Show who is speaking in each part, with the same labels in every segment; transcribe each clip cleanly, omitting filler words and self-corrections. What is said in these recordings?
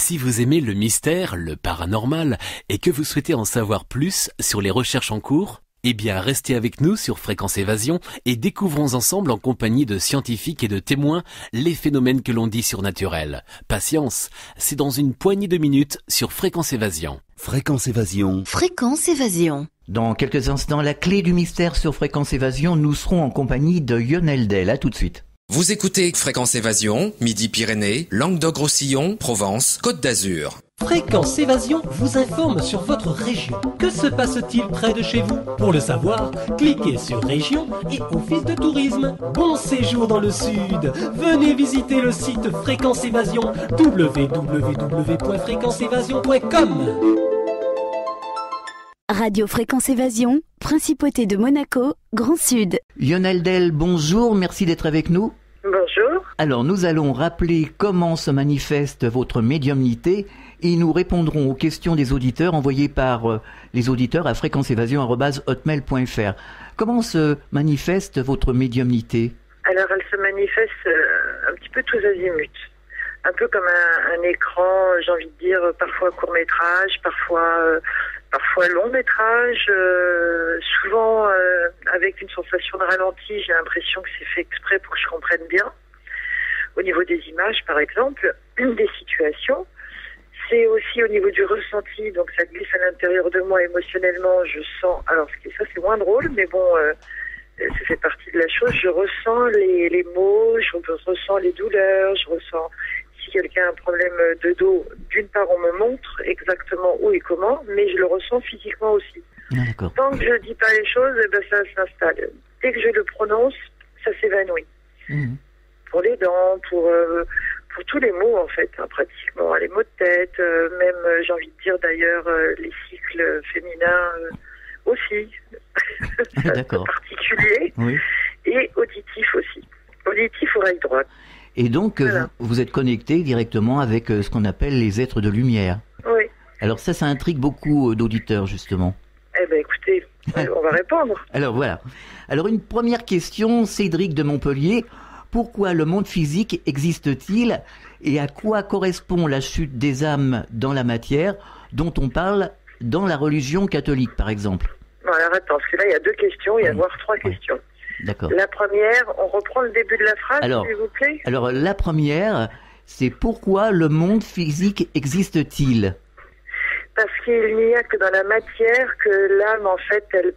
Speaker 1: Si vous aimez le mystère, le paranormal, et que vous souhaitez en savoir plus sur les recherches en cours, eh bien restez avec nous sur Fréquence Évasion et découvrons ensemble en compagnie de scientifiques et de témoins les phénomènes que l'on dit surnaturels. Patience, c'est dans une poignée de minutes sur Fréquence Évasion.
Speaker 2: Fréquence Évasion.
Speaker 3: Fréquence Évasion.
Speaker 4: Dans quelques instants, la clé du mystère sur Fréquence Évasion, nous serons en compagnie de Lionel Del. À tout de suite.
Speaker 5: Vous écoutez Fréquence Évasion, Midi-Pyrénées, Languedoc-Roussillon, Provence, Côte d'Azur.
Speaker 6: Fréquence Évasion vous informe sur votre région. Que se passe-t-il près de chez vous? Pour le savoir, cliquez sur Région et Office de tourisme. Bon séjour dans le sud. Venez visiter le site Fréquence Évasion, www.fréquenceévasion.com.
Speaker 3: Radio Fréquence Évasion, Principauté de Monaco, Grand Sud.
Speaker 4: Lionel Del, bonjour, merci d'être avec nous.
Speaker 7: Bonjour.
Speaker 4: Alors, nous allons rappeler comment se manifeste votre médiumnité et nous répondrons aux questions des auditeurs envoyées par les auditeurs à fréquenceévasion@hotmail.fr. Comment se manifeste votre médiumnité?
Speaker 7: Alors, elle se manifeste un petit peu tous azimuts. Un peu comme un écran, j'ai envie de dire, parfois court-métrage, parfois long-métrage, souvent avec une sensation de ralenti. J'ai l'impression que c'est fait exprès pour que je comprenne bien. Au niveau des images, par exemple, des situations. C'est aussi au niveau du ressenti, donc ça glisse à l'intérieur de moi émotionnellement. Je sens, alors ça c'est moins drôle, mais bon, ça fait partie de la chose. Je ressens les maux, je ressens les douleurs, je ressens si quelqu'un a un problème de dos. D'une part, on me montre exactement où et comment, mais je le ressens physiquement aussi.
Speaker 4: D'accord.
Speaker 7: Tant que je ne dis pas les choses, ça s'installe. Dès que je le prononce, ça s'évanouit. Pour les dents, pour tous les mots en fait, pratiquement, les maux de tête, même j'ai envie de dire d'ailleurs les cycles féminins aussi,
Speaker 4: D'accord.
Speaker 7: particulier,
Speaker 4: Oui.
Speaker 7: et auditif aussi, auditif oreille droite.
Speaker 4: Et donc,
Speaker 7: Voilà.
Speaker 4: vous êtes connecté directement avec ce qu'on appelle les êtres de lumière.
Speaker 7: Oui.
Speaker 4: Alors ça intrigue beaucoup d'auditeurs justement.
Speaker 7: Eh bien écoutez, on va répondre.
Speaker 4: Alors voilà. Alors une première question, Cédric de Montpellier. Pourquoi le monde physique existe-t-il et à quoi correspond la chute des âmes dans la matière dont on parle dans la religion catholique par exemple?
Speaker 7: Bon, alors attends, parce que là il y a deux questions, il y a voire trois questions.
Speaker 4: D'accord.
Speaker 7: La première, on reprend le début de la phrase, s'il vous plaît.
Speaker 4: Alors la première, c'est pourquoi le monde physique existe-t-il?
Speaker 7: Parce qu'il n'y a que dans la matière que l'âme, en fait, elle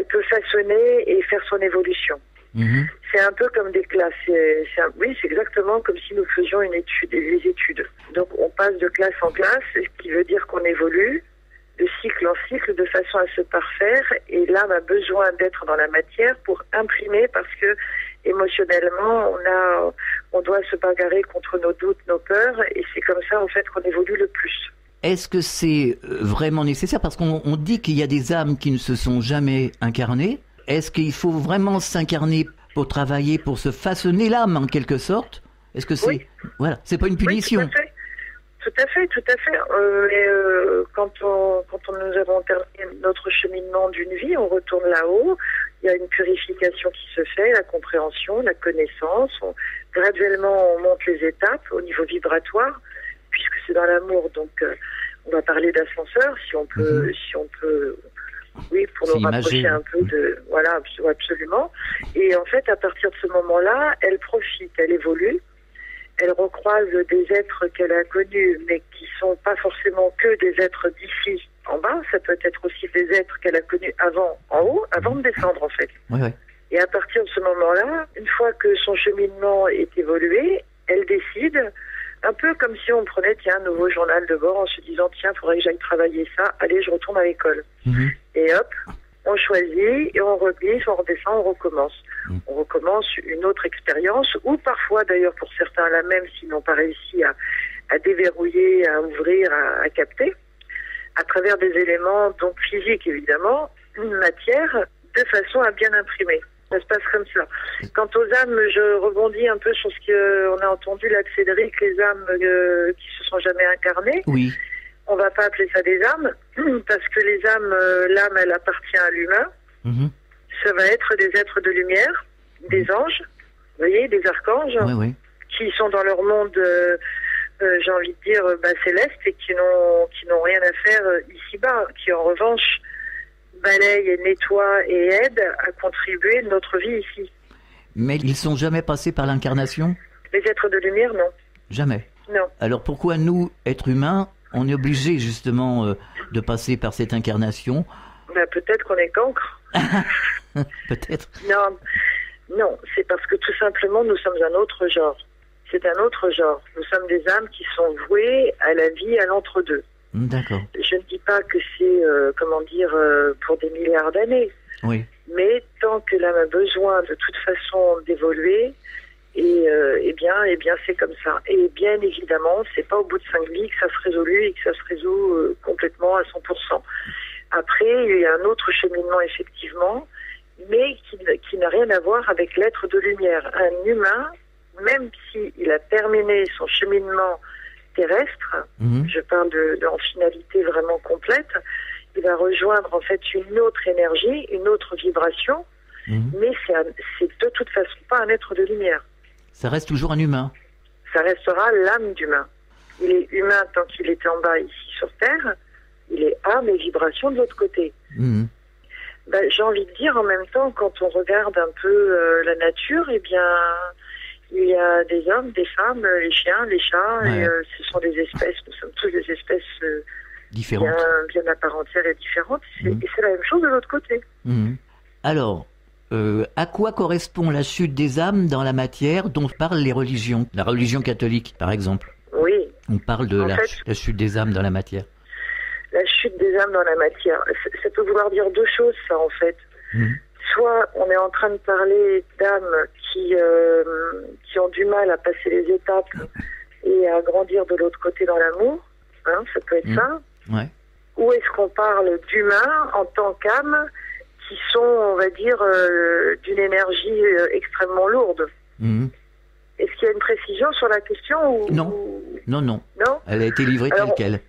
Speaker 7: peut façonner et faire son évolution. C'est un peu comme des classes. Oui, c'est exactement comme si nous faisions des études. Donc, on passe de classe en classe, ce qui veut dire qu'on évolue de cycle en cycle de façon à se parfaire. Et l'âme a besoin d'être dans la matière pour imprimer parce que émotionnellement, on doit se bagarrer contre nos doutes, nos peurs. Et c'est comme ça, en fait, qu'on évolue le plus.
Speaker 4: Est-ce que c'est vraiment nécessaire? Parce qu'on dit qu'il y a des âmes qui ne se sont jamais incarnées. Est-ce qu'il faut vraiment s'incarner pour travailler, pour se façonner l'âme en quelque sorte? Est-ce que c'est...
Speaker 7: Oui.
Speaker 4: Voilà, c'est pas une punition.
Speaker 7: Oui, tout à fait. Quand nous avons terminé notre cheminement d'une vie, on retourne là-haut. Il y a une purification qui se fait, la compréhension, la connaissance. Graduellement, on monte les étapes au niveau vibratoire, puisque c'est dans l'amour. Donc, on va parler d'ascenseur, si on peut, oui, pour nous rapprocher un peu de... Voilà, absolument. Et en fait, à partir de ce moment-là, elle profite, elle évolue. Elle recroise des êtres qu'elle a connus, mais qui sont pas forcément que des êtres d'ici en bas. Ça peut être aussi des êtres qu'elle a connus avant, en haut, avant de descendre, en fait.
Speaker 4: Oui.
Speaker 7: Et à partir de ce moment-là, une fois que son cheminement est évolué, elle décide, un peu comme si on prenait, un nouveau journal de bord en se disant, il faudrait que j'aille travailler ça, allez, je retourne à l'école. Et hop, on choisit et on reglisse, on redescend, on recommence. On recommence une autre expérience, ou parfois d'ailleurs pour certains la même s'ils n'ont pas réussi à déverrouiller, à ouvrir, à capter, à travers des éléments donc physiques évidemment, une matière, de façon à bien imprimer. Ça se passe comme ça. Quant aux âmes, je rebondis un peu sur ce qu'on a entendu là de Cédric, les âmes qui se sont jamais incarnées.
Speaker 4: Oui.
Speaker 7: On va pas appeler ça des âmes, parce que les âmes, l'âme, elle appartient à l'humain. Ça va être des êtres de lumière, des anges, vous voyez, des archanges, qui sont dans leur monde j'ai envie de dire, célestes et qui n'ont rien à faire ici-bas, qui en revanche balayent et nettoient et aident à contribuer à notre vie ici.
Speaker 4: Mais ils sont jamais passés par l'incarnation?
Speaker 7: Les êtres de lumière, non.
Speaker 4: Jamais.
Speaker 7: Non.
Speaker 4: Alors pourquoi nous, êtres humains, on est obligés justement de passer par cette incarnation?
Speaker 7: Peut-être qu'on est cancre.
Speaker 4: Peut-être.
Speaker 7: Non, c'est parce que tout simplement nous sommes un autre genre. C'est un autre genre. Nous sommes des âmes qui sont vouées à la vie, à l'entre-deux.
Speaker 4: D'accord.
Speaker 7: Je ne dis pas que c'est, pour des milliards d'années.
Speaker 4: Oui.
Speaker 7: Mais tant que l'âme a besoin de toute façon d'évoluer, eh bien c'est comme ça. Et bien évidemment, c'est pas au bout de 5 vies que ça se résout et que ça se résout complètement à 100%. Après, il y a un autre cheminement effectivement, mais qui n'a rien à voir avec l'être de lumière. Un humain, même s'il a terminé son cheminement terrestre, je parle en finalité vraiment complète, il va rejoindre en fait une autre énergie, une autre vibration, mais c'est de toute façon pas un être de lumière.
Speaker 4: Ça reste toujours un humain.
Speaker 7: Ça restera l'âme d'humain. Il est humain tant qu'il était en bas ici sur Terre, il est âme et vibration de l'autre côté. J'ai envie de dire en même temps, quand on regarde un peu la nature, eh bien, il y a des hommes, des femmes, les chiens, les chats, et ce sont des espèces, nous sommes tous des espèces
Speaker 4: différentes,
Speaker 7: bien à part entière et différentes, et c'est la même chose de l'autre côté.
Speaker 4: Alors, à quoi correspond la chute des âmes dans la matière dont parlent les religions? La religion catholique, par exemple.
Speaker 7: Oui.
Speaker 4: On parle de la chute des âmes dans la matière.
Speaker 7: La chute des âmes dans la matière, ça peut vouloir dire deux choses, ça, en fait. Soit on est en train de parler d'âmes qui ont du mal à passer les étapes et à grandir de l'autre côté dans l'amour, ça peut être ça.
Speaker 4: Ouais.
Speaker 7: Ou est-ce qu'on parle d'humains en tant qu'âmes qui sont, on va dire, d'une énergie extrêmement lourde? Est-ce qu'il y a une précision sur la question ou... Non.
Speaker 4: Elle a été livrée telle quelle.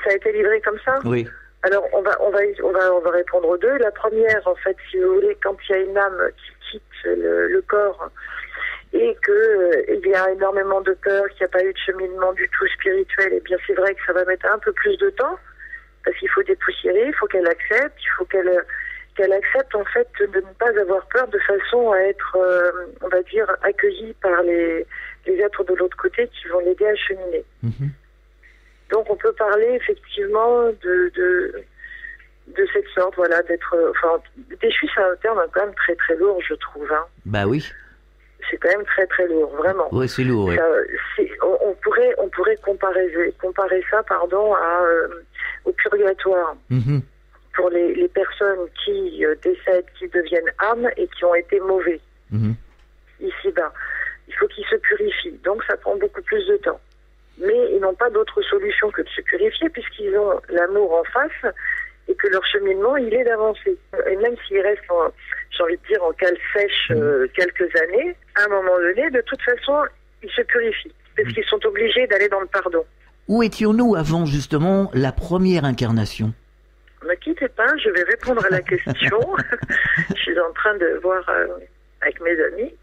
Speaker 7: Ça a été livré comme ça?
Speaker 4: Oui.
Speaker 7: Alors, on va répondre aux deux. La première, en fait, si vous voulez, quand il y a une âme qui quitte le corps et qu'il y a énormément de peur, qu'il n'y a pas eu de cheminement du tout spirituel, eh bien, c'est vrai que ça va mettre un peu plus de temps parce qu'il faut dépoussiérer, il faut qu'elle accepte, il faut qu'elle accepte, en fait, de ne pas avoir peur de façon à être, on va dire, accueillie par les êtres de l'autre côté qui vont l'aider à cheminer. Donc on peut parler effectivement de cette sorte, voilà, d'être, déchu, c'est un terme quand même très très lourd, je trouve.
Speaker 4: Bah oui.
Speaker 7: C'est quand même très très lourd, vraiment.
Speaker 4: Oui, c'est lourd.
Speaker 7: On pourrait comparer ça, au purgatoire. Pour les personnes qui décèdent, qui deviennent âmes et qui ont été mauvais ici-bas. Il faut qu'ils se purifient, donc ça prend beaucoup plus de temps. Mais ils n'ont pas d'autre solution que de se purifier puisqu'ils ont l'amour en face et que leur cheminement, il est d'avancer. Et même s'ils restent, j'ai envie de dire, en cale sèche quelques années, à un moment donné, de toute façon, ils se purifient parce qu'ils sont obligés d'aller dans le pardon.
Speaker 4: Où étions-nous avant, justement, la première incarnation?
Speaker 7: Ne quittez pas, je vais répondre à la question. Je suis en train de voir avec mes amis.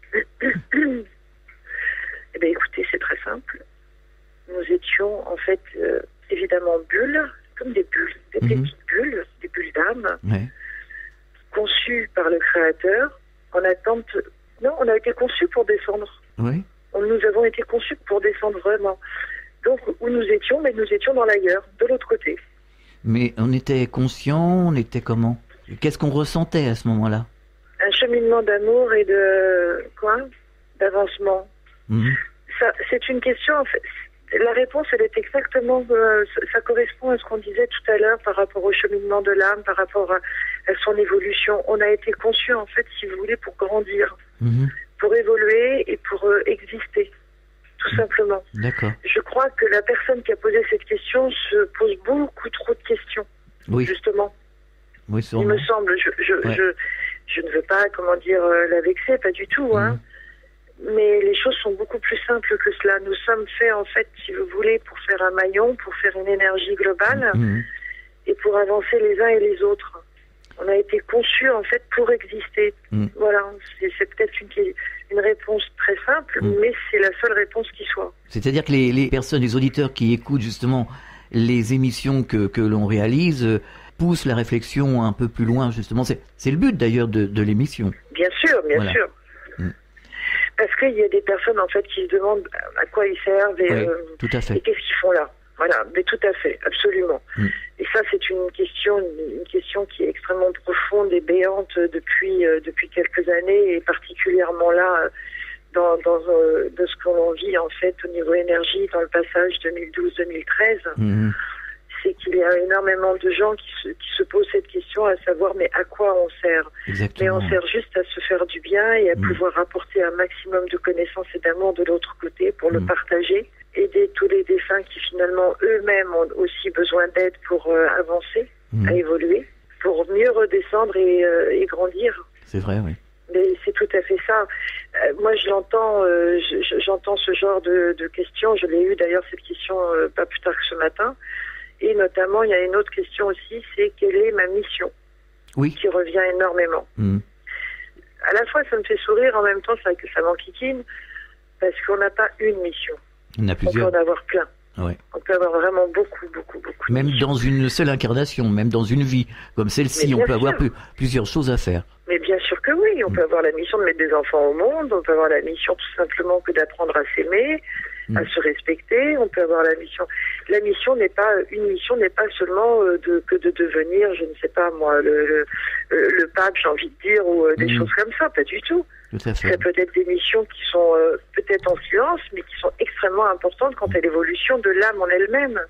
Speaker 7: Eh bien, écoutez, c'est très simple. Nous étions en fait évidemment bulles, comme des bulles, des petites bulles, des bulles d'âme, conçues par le Créateur en attente. Non, on a été conçus pour descendre.
Speaker 4: Oui.
Speaker 7: Nous avons été conçus pour descendre vraiment. Donc où nous étions, mais nous étions dans l'ailleurs, de l'autre côté.
Speaker 4: Mais on était conscients, on était comment? Qu'est-ce qu'on ressentait à ce moment-là?
Speaker 7: Un cheminement d'amour et d'avancement. Ça, c'est une question, en fait. La réponse, elle est exactement, ça correspond à ce qu'on disait tout à l'heure par rapport au cheminement de l'âme, par rapport à son évolution. On a été conçus, en fait, si vous voulez, pour grandir, pour évoluer et pour exister, tout simplement.
Speaker 4: D'accord.
Speaker 7: Je crois que la personne qui a posé cette question se pose beaucoup trop de questions, justement.
Speaker 4: Oui, sûrement.
Speaker 7: Il me semble, je ne veux pas, la vexer, pas du tout, mais les choses sont beaucoup plus simples que cela. Nous sommes faits, en fait, si vous voulez, pour faire un maillon, pour faire une énergie globale et pour avancer les uns et les autres. On a été conçus, en fait, pour exister. Voilà, c'est peut-être une réponse très simple, mais c'est la seule réponse qui soit.
Speaker 4: C'est-à-dire que les personnes, les auditeurs qui écoutent justement les émissions que l'on réalise poussent la réflexion un peu plus loin, justement. C'est le but d'ailleurs de l'émission.
Speaker 7: Bien sûr, bien sûr. Parce qu'il y a des personnes en fait qui se demandent à quoi ils servent et,
Speaker 4: tout à fait.
Speaker 7: Et qu'est-ce qu'ils font là. Voilà, mais tout à fait, absolument. Et ça, c'est une question qui est extrêmement profonde et béante depuis quelques années, et particulièrement là dans de ce qu'on vit en fait au niveau énergie dans le passage 2012-2013. C'est qu'il y a énormément de gens qui se posent cette question, à savoir mais à quoi on sert.
Speaker 4: Exactement.
Speaker 7: Mais on sert juste à se faire du bien et à pouvoir apporter un maximum de connaissances et d'amour de l'autre côté pour le partager, aider tous les défunts qui finalement eux-mêmes ont aussi besoin d'aide pour avancer, à évoluer, pour mieux redescendre et grandir.
Speaker 4: C'est vrai, oui.
Speaker 7: Mais c'est tout à fait ça. Moi, j'entends ce genre de questions. Je l'ai eu d'ailleurs cette question pas plus tard que ce matin. Et notamment, il y a une autre question aussi, c'est quelle est ma mission ?
Speaker 4: Oui.
Speaker 7: Qui revient énormément. À la fois, ça me fait sourire, en même temps, ça m'enquiquine, parce qu'on n'a pas une mission.
Speaker 4: On a plusieurs.
Speaker 7: On peut en avoir plein.
Speaker 4: Ouais.
Speaker 7: On peut avoir vraiment beaucoup.
Speaker 4: Même dans une seule incarnation, même dans une vie comme celle-ci, on peut avoir plusieurs choses à faire.
Speaker 7: Mais bien sûr que oui, on peut avoir la mission de mettre des enfants au monde, on peut avoir la mission tout simplement que d'apprendre à s'aimer, à se respecter, on peut avoir la mission. La mission n'est pas seulement que de devenir, je ne sais pas moi, le pape, j'ai envie de dire, ou des choses comme ça, pas du tout.
Speaker 4: Tout à fait.
Speaker 7: Ça peut être des missions qui sont peut-être en silence, mais qui sont extrêmement importantes quant à l'évolution de l'âme en elle-même.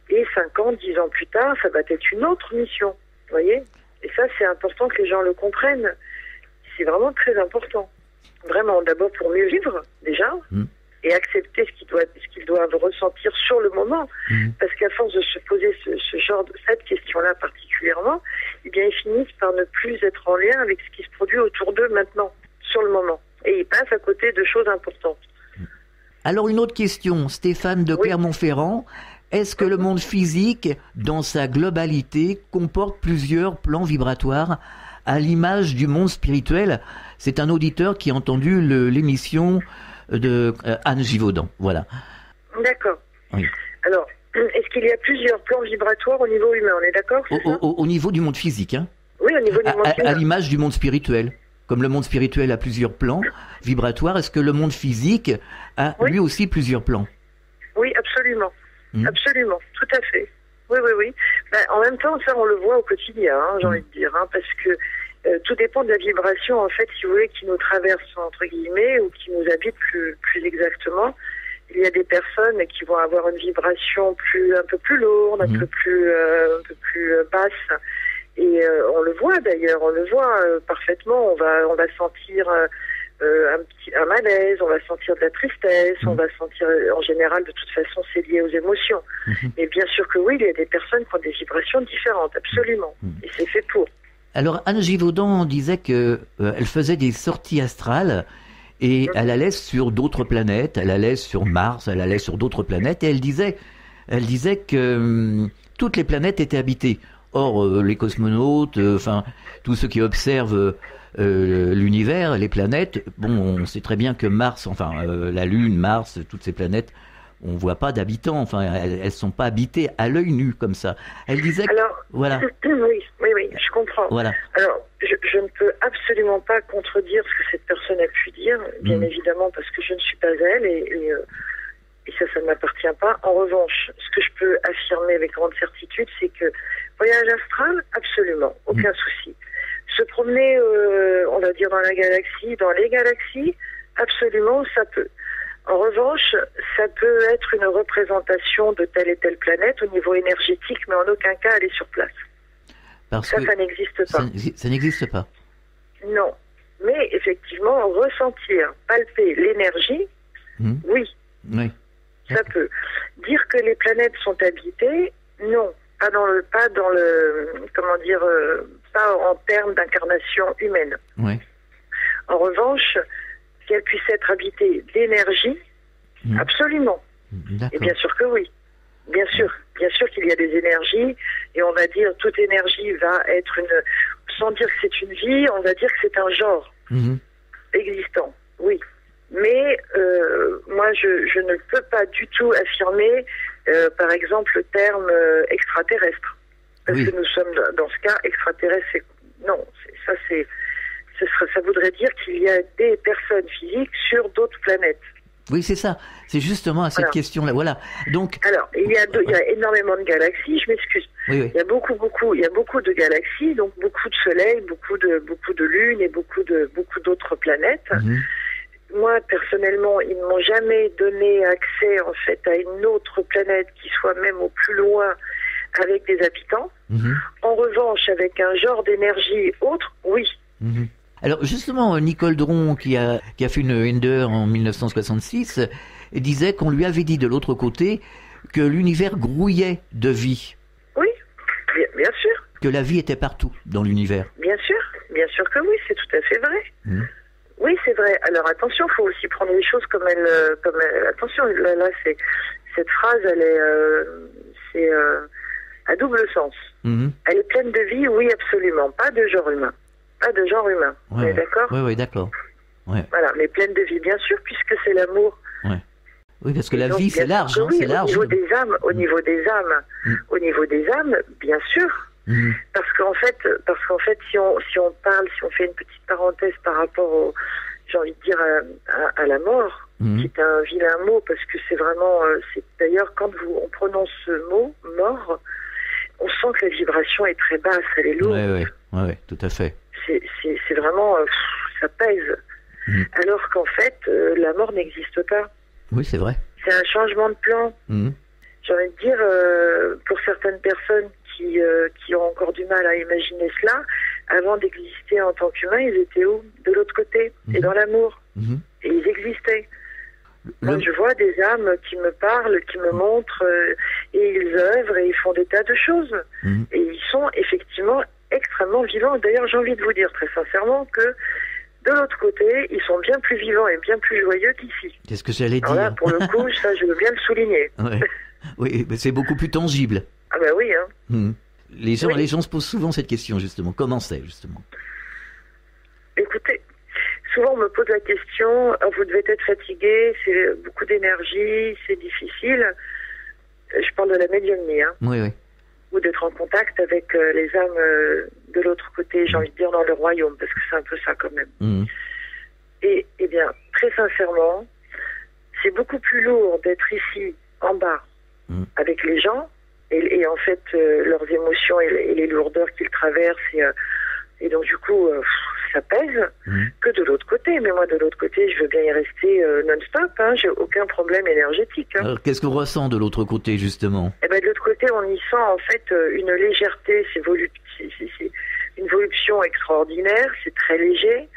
Speaker 7: Et 5 ans, 10 ans plus tard, ça va être une autre mission, vous voyez ? Et ça, c'est important que les gens le comprennent. C'est vraiment très important. Vraiment, d'abord pour mieux vivre, déjà, et accepter ce qu'ils doivent ressentir sur le moment. Parce qu'à force de se poser cette question-là particulièrement, eh bien, ils finissent par ne plus être en lien avec ce qui se produit autour d'eux maintenant, sur le moment. Et ils passent à côté de choses importantes.
Speaker 4: Alors, une autre question, Stéphane de Clermont-Ferrand. Est-ce que le monde physique, dans sa globalité, comporte plusieurs plans vibratoires à l'image du monde spirituel ? C'est un auditeur qui a entendu l'émission de Anne Givaudan. Voilà.
Speaker 7: D'accord.
Speaker 4: Oui.
Speaker 7: Alors, est-ce qu'il y a plusieurs plans vibratoires au niveau humain ? On est d'accord ?
Speaker 4: Au niveau du monde physique, hein ?
Speaker 7: Oui, au niveau du monde humain.
Speaker 4: À l'image du monde spirituel. Comme le monde spirituel a plusieurs plans vibratoires, est-ce que le monde physique a lui aussi plusieurs plans ?
Speaker 7: Oui, absolument. Absolument, tout à fait. Oui. En même temps, ça, on le voit au quotidien, j'ai envie de dire, parce que tout dépend de la vibration, en fait, si vous voulez, qui nous traverse, entre guillemets, ou qui nous habite plus exactement. Il y a des personnes qui vont avoir une vibration un peu plus lourde, un peu plus basse. Et on le voit d'ailleurs, parfaitement. On va sentir un malaise, on va sentir de la tristesse, on va sentir, en général, de toute façon, c'est lié aux émotions. Mais bien sûr que oui, il y a des personnes qui ont des vibrations différentes, absolument. Et c'est fait pour.
Speaker 4: Alors, Anne Givaudan disait que elle faisait des sorties astrales et elle allait sur d'autres planètes, elle allait sur Mars, elle allait sur d'autres planètes, et elle disait que toutes les planètes étaient habitées. Or, les cosmonautes, tous ceux qui observent l'univers, les planètes, on sait très bien que Mars, la Lune, Mars, toutes ces planètes, on voit pas d'habitants, elles sont pas habitées à l'œil nu comme ça. Elle disait voilà.
Speaker 7: Oui, je comprends. Voilà. Alors, je ne peux absolument pas contredire ce que cette personne a pu dire, bien évidemment, parce que je ne suis pas elle, et ça ne m'appartient pas. En revanche, ce que je peux affirmer avec grande certitude, c'est que voyage astral, absolument, aucun souci. Se promener, on va dire, dans les galaxies, absolument, ça peut. En revanche, ça peut être une représentation de telle et telle planète au niveau énergétique, mais en aucun cas aller sur place. Ça n'existe pas.
Speaker 4: Ça n'existe pas.
Speaker 7: Non. Mais effectivement, ressentir, palper l'énergie, oui. Ça peut. Dire que les planètes sont habitées, non. Pas en termes d'incarnation humaine.
Speaker 4: Oui.
Speaker 7: En revanche, qu'elle puisse être habitée d'énergie, absolument. Et bien sûr que oui. Bien sûr qu'il y a des énergies, et on va dire toute énergie va être sans dire que c'est une vie, on va dire que c'est un genre existant. Oui. Mais moi, je ne peux pas du tout affirmer, par exemple, le terme extraterrestre. Parce que nous sommes, dans ce cas, extraterrestres. Non, ça voudrait dire qu'il y a des personnes physiques sur d'autres planètes.
Speaker 4: Oui, c'est ça. C'est justement à cette question-là. Voilà. Donc.
Speaker 7: Alors, il y a énormément de galaxies. Je m'excuse.
Speaker 4: Oui.
Speaker 7: Il y a beaucoup de galaxies, donc beaucoup de soleils, beaucoup de lunes et beaucoup d'autres planètes. Moi, personnellement, ils ne m'ont jamais donné accès, en fait, à une autre planète qui soit même au plus loin avec des habitants. En revanche, avec un genre d'énergie autre, oui.
Speaker 4: Alors, justement, Nicole Dron, qui a fait une Ender en 1966, disait qu'on lui avait dit de l'autre côté que l'univers grouillait de vie.
Speaker 7: Oui, bien sûr.
Speaker 4: Que la vie était partout dans l'univers. Bien
Speaker 7: sûr que oui, c'est tout à fait vrai. Oui, c'est vrai. Alors attention, il faut aussi prendre les choses comme elles. Attention, là, cette phrase, c'est à double sens. Elle est pleine de vie, oui, absolument. Pas de genre humain.
Speaker 4: Ouais,
Speaker 7: ouais. D'accord.
Speaker 4: Oui, d'accord. Ouais.
Speaker 7: Voilà, mais pleine de vie, bien sûr, puisque c'est l'amour.
Speaker 4: Ouais. Oui, parce que la
Speaker 7: donc,
Speaker 4: vie, c'est large,
Speaker 7: oui,
Speaker 4: c'est large.
Speaker 7: Au niveau des âmes, bien sûr. Parce qu'en fait, si on fait une petite parenthèse par rapport j'ai envie de dire à la mort, qui est un vilain mot, parce que c'est vraiment, d'ailleurs quand on prononce ce mot, mort, on sent que la vibration est très basse, elle est lourde.
Speaker 4: Oui, tout à fait.
Speaker 7: C'est vraiment, ça pèse. Alors qu'en fait, la mort n'existe pas.
Speaker 4: Oui, c'est vrai.
Speaker 7: C'est un changement de plan. J'ai envie de dire, pour certaines personnes qui ont encore du mal à imaginer cela, avant d'exister en tant qu'humains, ils étaient où? De l'autre côté, et dans l'amour. Et ils existaient. Moi, je vois des âmes qui me parlent, qui me montrent, et ils œuvrent, et ils font des tas de choses. Et ils sont effectivement extrêmement vivants. D'ailleurs, j'ai envie de vous dire très sincèrement que de l'autre côté, ils sont bien plus vivants et bien plus joyeux qu'ici.
Speaker 4: C'est ce que j'allais dire.
Speaker 7: Alors là, pour le coup, ça, je veux bien le souligner.
Speaker 4: Oui, mais c'est beaucoup plus tangible.
Speaker 7: Ah ben oui, hein.
Speaker 4: Les gens se posent souvent cette question, justement. Comment c'est, justement?
Speaker 7: Écoutez, souvent on me pose la question, vous devez être fatigué, c'est beaucoup d'énergie, c'est difficile. Je parle de la médiumnie, hein.
Speaker 4: Oui.
Speaker 7: Ou d'être en contact avec les âmes de l'autre côté, j'ai envie de dire dans le royaume, parce que c'est un peu ça quand même. Et bien, très sincèrement, c'est beaucoup plus lourd d'être ici, en bas, avec les gens, et en fait, leurs émotions et les lourdeurs qu'ils traversent, et donc du coup, ça pèse, que de l'autre côté. Mais moi, de l'autre côté, je veux bien y rester non-stop, hein, j'ai aucun problème énergétique. Hein.
Speaker 4: Alors, qu'est-ce qu'on ressent de l'autre côté, justement?
Speaker 7: Eh ben, de l'autre côté, on y sent en fait une légèreté, c'est une voluption extraordinaire, c'est très léger,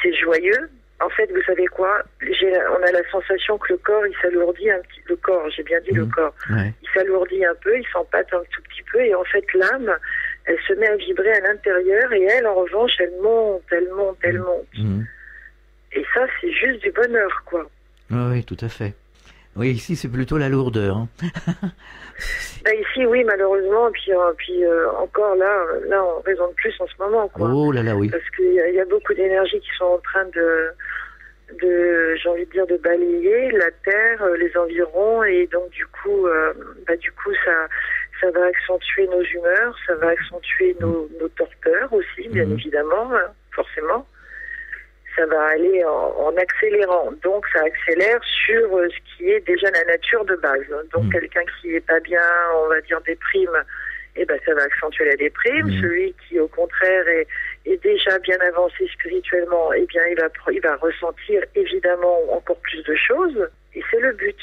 Speaker 7: c'est joyeux. En fait, vous savez quoi? On a la sensation que le corps, il s'alourdit un petit peu. Le corps, j'ai bien dit le corps. Ouais. Il s'alourdit un peu, il s'empâte un tout petit peu, et en fait, l'âme, elle se met à vibrer à l'intérieur, et elle, en revanche, elle monte. Et ça, c'est juste du bonheur, quoi.
Speaker 4: Oui, tout à fait. Oui, ici, c'est plutôt la lourdeur. Hein.
Speaker 7: Ben ici, oui, malheureusement, puis encore là, on raisonne plus en ce moment, quoi.
Speaker 4: Oh là là, oui. Parce
Speaker 7: qu'il y a beaucoup d'énergies qui sont en train de j'ai envie de dire, de balayer la terre, les environs, et donc du coup, ça va accentuer nos humeurs, ça va accentuer nos torpeurs aussi, bien évidemment, hein, forcément. Ça va aller en accélérant. Donc, ça accélère sur ce qui est déjà la nature de base. Donc, quelqu'un qui est pas bien, on va dire déprime, eh ben, ça va accentuer la déprime. Celui qui, au contraire, est déjà bien avancé spirituellement, eh bien, il va ressentir évidemment encore plus de choses. Et c'est le but.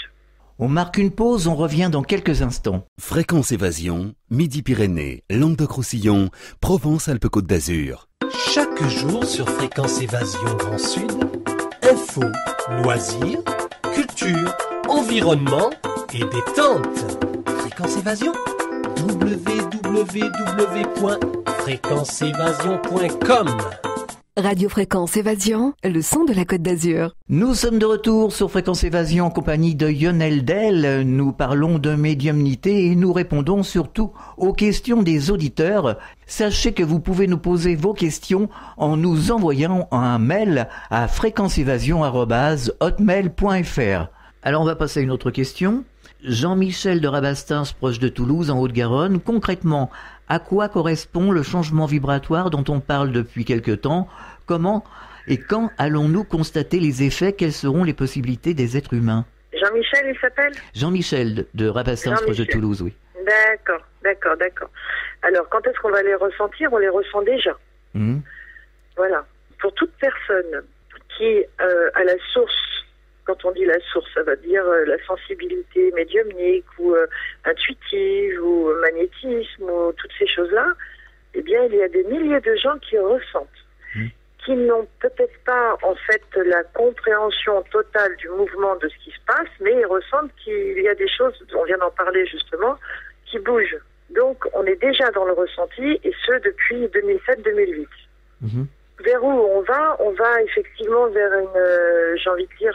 Speaker 4: On marque une pause, on revient dans quelques instants.
Speaker 1: Fréquence Évasion, Midi-Pyrénées, Languedoc-Roussillon, Provence-Alpes-Côte d'Azur.
Speaker 6: Chaque jour sur Fréquence Évasion Grand Sud, info, loisirs, culture, environnement et détente. Fréquence Évasion, www.fréquenceévasion.com.
Speaker 2: Radio Fréquence Évasion, le son de la Côte d'Azur.
Speaker 4: Nous sommes de retour sur Fréquence Évasion en compagnie de Lionel Del. Nous parlons de médiumnité et nous répondons surtout aux questions des auditeurs. Sachez que vous pouvez nous poser vos questions en nous envoyant un mail à fréquenceévasion@hotmail.fr. Alors on va passer à une autre question. Jean-Michel de Rabastens, proche de Toulouse, en Haute-Garonne. Concrètement, à quoi correspond le changement vibratoire dont on parle depuis quelque temps? Comment et quand allons-nous constater les effets? Quelles seront les possibilités des êtres humains?
Speaker 7: Jean-Michel, il s'appelle?
Speaker 4: Jean-Michel de Rabastens, proche de Toulouse, oui.
Speaker 7: D'accord. Alors, quand est-ce qu'on va les ressentir? On les ressent déjà. Voilà. Pour toute personne qui, à la source, quand on dit la source, ça veut dire la sensibilité médiumnique ou intuitive ou magnétisme ou toutes ces choses-là, eh bien, il y a des milliers de gens qui ressentent, qui n'ont peut-être pas, en fait, la compréhension totale du mouvement de ce qui se passe, mais ils ressentent qu'il y a des choses, on vient d'en parler justement, qui bougent. Donc, on est déjà dans le ressenti, et ce, depuis 2007-2008. Vers où on va effectivement vers une, j'ai envie de dire,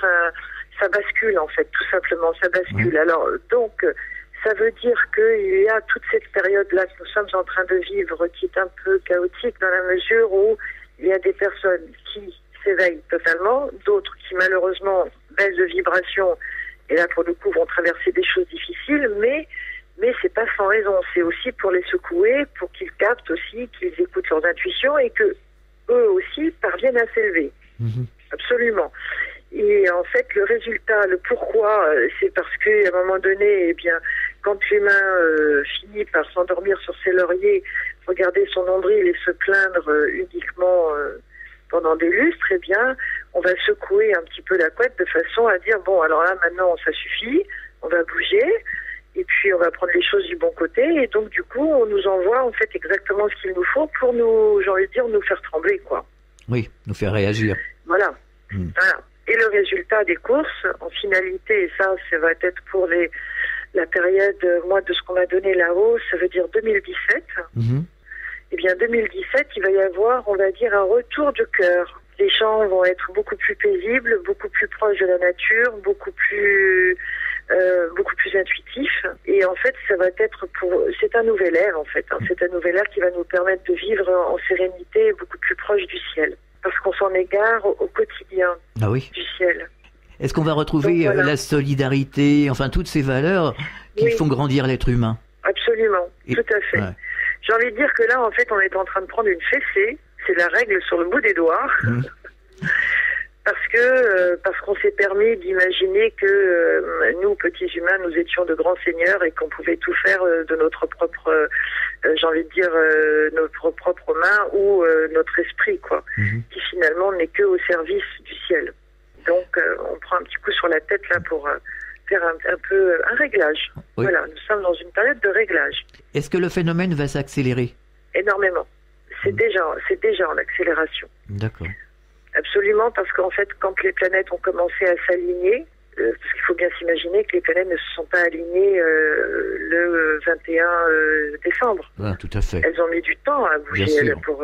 Speaker 7: ça bascule en fait, tout simplement, ça bascule. Alors donc, ça veut dire qu'il y a toute cette période-là que nous sommes en train de vivre qui est un peu chaotique dans la mesure où il y a des personnes qui s'éveillent totalement, d'autres qui malheureusement baissent de vibration et là pour le coup vont traverser des choses difficiles, mais c'est pas sans raison, c'est aussi pour les secouer, pour qu'ils captent aussi, qu'ils écoutent leurs intuitions et que eux aussi parviennent à s'élever. Absolument. Et en fait, le résultat, le pourquoi, c'est parce qu'à un moment donné, eh bien, quand l'humain finit par s'endormir sur ses lauriers, regarder son nombril et se plaindre uniquement pendant des lustres, eh bien, on va secouer un petit peu la couette de façon à dire, bon, alors là, maintenant, ça suffit, on va bouger, et puis on va prendre les choses du bon côté, et donc, du coup, on nous envoie, en fait, exactement ce qu'il nous faut pour nous, j'ai envie de dire, nous faire trembler, quoi.
Speaker 4: Oui, nous faire réagir.
Speaker 7: Voilà. Voilà. Et le résultat des courses, en finalité, et ça va être pour la période, moi, de ce qu'on m'a donné là-haut, ça veut dire 2017. Eh bien, 2017, il va y avoir, on va dire, un retour de cœur. Les champs vont être beaucoup plus paisibles, beaucoup plus proches de la nature, beaucoup plus intuitifs. Et en fait, ça va être c'est un nouvel air, en fait. C'est un nouvel air qui va nous permettre de vivre en sérénité, beaucoup plus proche du ciel. Parce qu'on s'en égare au quotidien du ciel.
Speaker 4: Est-ce qu'on va retrouver la solidarité, enfin toutes ces valeurs qui font grandir l'être humain? Absolument,
Speaker 7: tout à fait. Ouais. J'ai envie de dire que là, en fait, on est en train de prendre une fessée, c'est la règle sur le bout des doigts, parce qu'on s'est permis d'imaginer que nous, petits humains, nous étions de grands seigneurs et qu'on pouvait tout faire de notre propre, j'ai envie de dire, notre propre main ou notre esprit, quoi, qui finalement n'est que au service du ciel. Donc, on prend un petit coup sur la tête là pour faire un peu un réglage. Oui. Voilà, nous sommes dans une période de réglage.
Speaker 4: Est-ce que le phénomène va s'accélérer?
Speaker 7: Énormément. C'est déjà en accélération.
Speaker 4: D'accord.
Speaker 7: Absolument, parce qu'en fait, quand les planètes ont commencé à s'aligner, parce qu'il faut bien s'imaginer que les planètes ne se sont pas alignées le 21 décembre.
Speaker 4: Ah, tout à fait.
Speaker 7: Elles ont mis du temps à bouger pour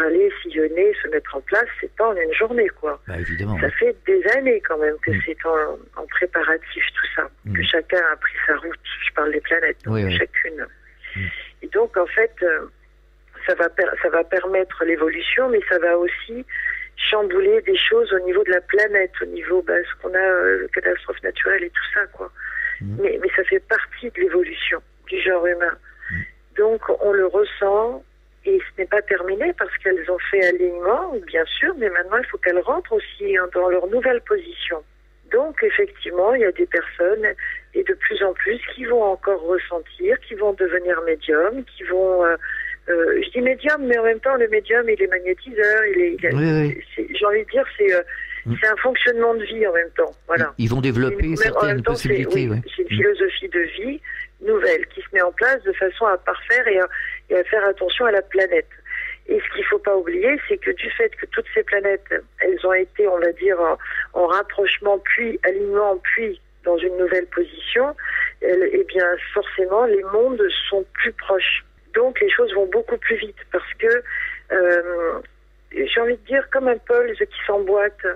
Speaker 7: aller sillonner, se mettre en place. C'est pas en une journée, quoi.
Speaker 4: Bah, évidemment.
Speaker 7: Ça fait des années quand même que c'est en préparatif tout ça, que chacun a pris sa route. Je parle des planètes, donc chacune. Et donc en fait, ça va permettre l'évolution, mais ça va aussi chambouler des choses au niveau de la planète, au niveau ce qu'on a, catastrophes naturelles et tout ça, quoi. Mais ça fait partie de l'évolution du genre humain. Donc on le ressent, et ce n'est pas terminé parce qu'elles ont fait alignement, bien sûr, mais maintenant il faut qu'elles rentrent aussi dans leur nouvelle position. Donc effectivement, il y a des personnes, et de plus en plus, qui vont encore ressentir, qui vont devenir médiums, qui vont... je dis médium, mais en même temps, le médium, il est magnétiseur, j'ai envie de dire, c'est un fonctionnement de vie en même temps. Voilà.
Speaker 4: Ils vont développer certaines possibilités.
Speaker 7: C'est une philosophie de vie nouvelle qui se met en place de façon à parfaire et à faire attention à la planète. Et ce qu'il ne faut pas oublier, c'est que du fait que toutes ces planètes, elles ont été, on va dire, en rapprochement, puis alignement, puis dans une nouvelle position, eh bien forcément, les mondes sont plus proches. Donc les choses vont beaucoup plus vite parce que j'ai envie de dire, comme un Pulse qui s'emboîte.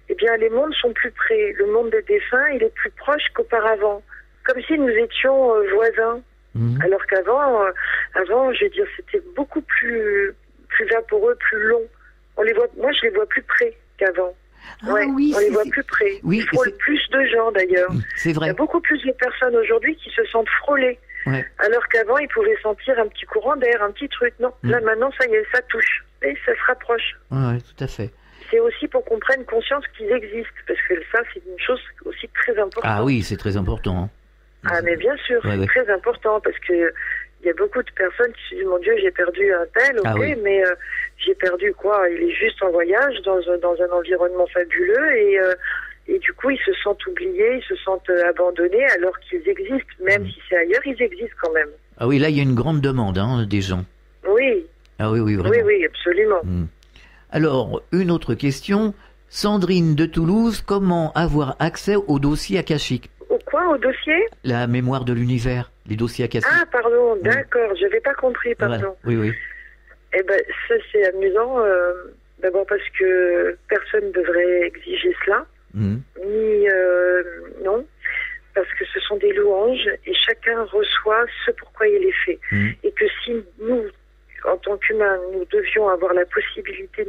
Speaker 7: Eh bien, les mondes sont plus près. Le monde des défunts, il est plus proche qu'auparavant. Comme si nous étions voisins. Alors qu'avant, je veux dire, c'était beaucoup plus vaporeux, plus long. Moi, je les vois plus près qu'avant.
Speaker 4: Ah oui,
Speaker 7: on les voit plus près.
Speaker 4: Oui,
Speaker 7: ils frôlent plus de gens d'ailleurs.
Speaker 4: C'est vrai.
Speaker 7: Il y a beaucoup plus de personnes aujourd'hui qui se sentent frôlées.
Speaker 4: Ouais.
Speaker 7: Alors qu'avant, ils pouvaient sentir un petit courant d'air, un petit truc. Non, là maintenant, ça y est, ça touche. Et ça se rapproche.
Speaker 4: Oui, tout à fait.
Speaker 7: C'est aussi pour qu'on prenne conscience qu'ils existent. Parce que ça, c'est une chose aussi très importante.
Speaker 4: Ah oui, c'est très important. Hein.
Speaker 7: Ah mais bien sûr, c'est très important parce que il y a beaucoup de personnes qui se disent, mon Dieu, j'ai perdu un tel, mais j'ai perdu quoi? Il est juste en voyage dans un environnement fabuleux et du coup, ils se sentent oubliés, ils se sentent abandonnés alors qu'ils existent. Même si c'est ailleurs, ils existent quand même.
Speaker 4: Ah oui, là, il y a une grande demande des gens.
Speaker 7: Oui.
Speaker 4: Ah oui, vraiment.
Speaker 7: Oui, absolument.
Speaker 4: Alors, une autre question. Sandrine de Toulouse, comment avoir accès au dossier akashique?
Speaker 7: Au quoi? Au dossier?
Speaker 4: La mémoire de l'univers, les dossiers akashiques.
Speaker 7: Ah, pardon, d'accord, j'avais pas compris, pardon.
Speaker 4: Voilà. Oui.
Speaker 7: Eh ben, ça c'est amusant. D'abord parce que personne ne devrait exiger cela. Non, parce que ce sont des louanges et chacun reçoit ce pourquoi il est fait. Et que si nous, en tant qu'humains, nous pouvions avoir la possibilité,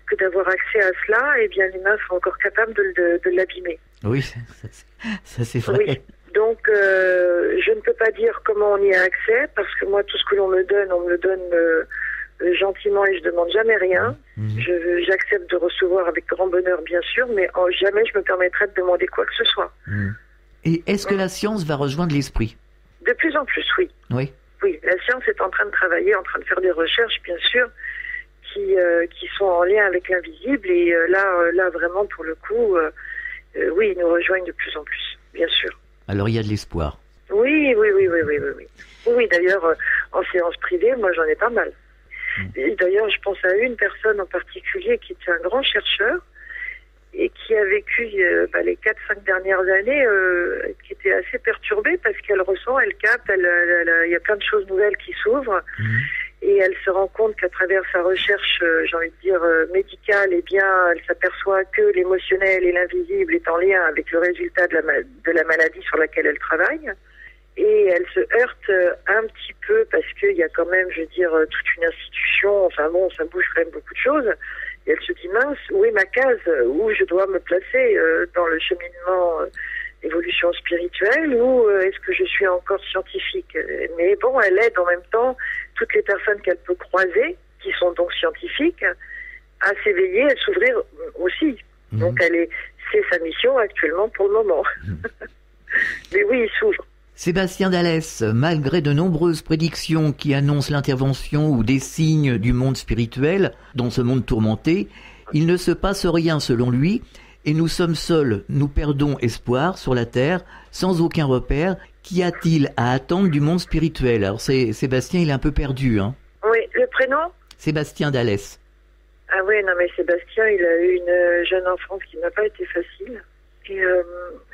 Speaker 7: que d'avoir accès à cela, eh bien l'humain sera encore capable de l'abîmer.
Speaker 4: Oui, ça c'est vrai.
Speaker 7: Oui. Donc, je ne peux pas dire comment on y a accès, parce que moi, tout ce que l'on me donne, on me le donne gentiment et je demande jamais rien. J'accepte de recevoir avec grand bonheur, bien sûr, mais jamais je me permettrai de demander quoi que ce soit.
Speaker 4: Et est-ce que la science va rejoindre l'esprit?
Speaker 7: De plus en plus, oui. Oui, la science est en train de travailler, en train de faire des recherches, bien sûr, qui sont en lien avec l'invisible. Et là, vraiment, pour le coup, oui, ils nous rejoignent de plus en plus, bien sûr.
Speaker 4: Alors, il y a de l'espoir.
Speaker 7: Oui. Oui, d'ailleurs, en séance privée, moi, j'en ai pas mal. Et d'ailleurs, je pense à une personne en particulier qui était un grand chercheur et qui a vécu les 4-5 dernières années, qui était assez perturbée parce qu'elle ressent, elle capte, il y a plein de choses nouvelles qui s'ouvrent. Et elle se rend compte qu'à travers sa recherche, j'ai envie de dire, médicale, eh bien, elle s'aperçoit que l'émotionnel et l'invisible est en lien avec le résultat de la maladie sur laquelle elle travaille. Et elle se heurte un petit peu parce qu'il y a quand même, je veux dire, toute une institution, enfin bon, ça bouge quand même beaucoup de choses. Et elle se dit, mince, où est ma case? Où je dois me placer dans le cheminement évolution spirituelle ou est-ce que je suis encore scientifique? Mais bon, elle aide en même temps toutes les personnes qu'elle peut croiser, qui sont donc scientifiques, à s'éveiller, à s'ouvrir aussi. Donc c'est sa mission actuellement pour le moment. Mais oui, il s'ouvre.
Speaker 4: Sébastien Dallès, malgré de nombreuses prédictions qui annoncent l'intervention ou des signes du monde spirituel dans ce monde tourmenté, il ne se passe rien selon lui et nous sommes seuls, nous perdons espoir sur la terre, sans aucun repère. Qu'y a-t-il à attendre du monde spirituel? Alors Sébastien, il est un peu perdu.
Speaker 7: Oui, le prénom?
Speaker 4: Sébastien Dallès.
Speaker 7: Ah oui, non mais Sébastien, il a eu une jeune enfance qui n'a pas été facile. Et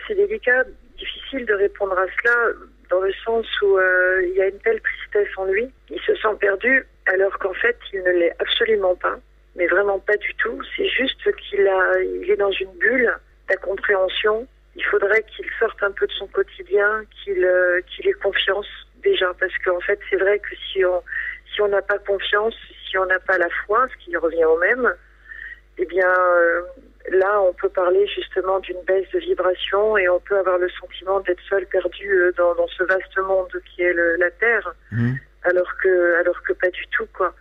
Speaker 7: c'est délicat, difficile de répondre à cela, dans le sens où il y a une telle tristesse en lui. Il se sent perdu, alors qu'en fait, il ne l'est absolument pas. Mais vraiment pas du tout. C'est juste qu'il est dans une bulle d'incompréhension. Il faudrait qu'il sorte un peu de son quotidien, qu'il ait confiance déjà. Parce qu'en fait, c'est vrai que si on n'a pas confiance, si on n'a pas la foi, ce qui revient au même, eh bien, là, on peut parler justement d'une baisse de vibration et on peut avoir le sentiment d'être seul, perdu dans ce vaste monde qui est la Terre. Alors que pas du tout, quoi.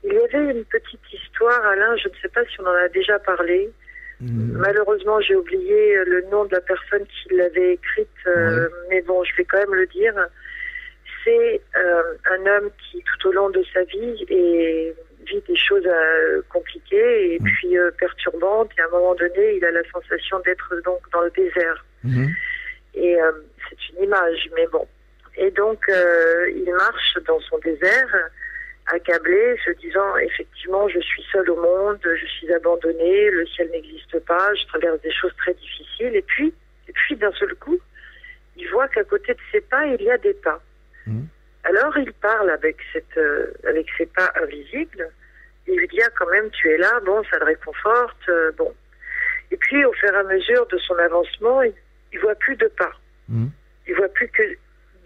Speaker 7: Il y avait une petite histoire, Alain, je ne sais pas si on en a déjà parlé. Malheureusement, j'ai oublié le nom de la personne qui l'avait écrite, mais bon, je vais quand même le dire. C'est un homme qui, tout au long de sa vie, vit des choses compliquées et puis perturbantes. Et à un moment donné, il a la sensation d'être donc dans le désert. Et c'est une image, mais bon. Et donc, il marche dans son désert, accablé, se disant effectivement je suis seul au monde, je suis abandonné, le ciel n'existe pas, je traverse des choses très difficiles et puis d'un seul coup il voit qu'à côté de ses pas il y a des pas Alors il parle avec ses pas invisibles. Il lui dit quand même tu es là, bon ça le réconforte, bon. Et puis au fur et à mesure de son avancement, il voit plus de pas. Il voit plus que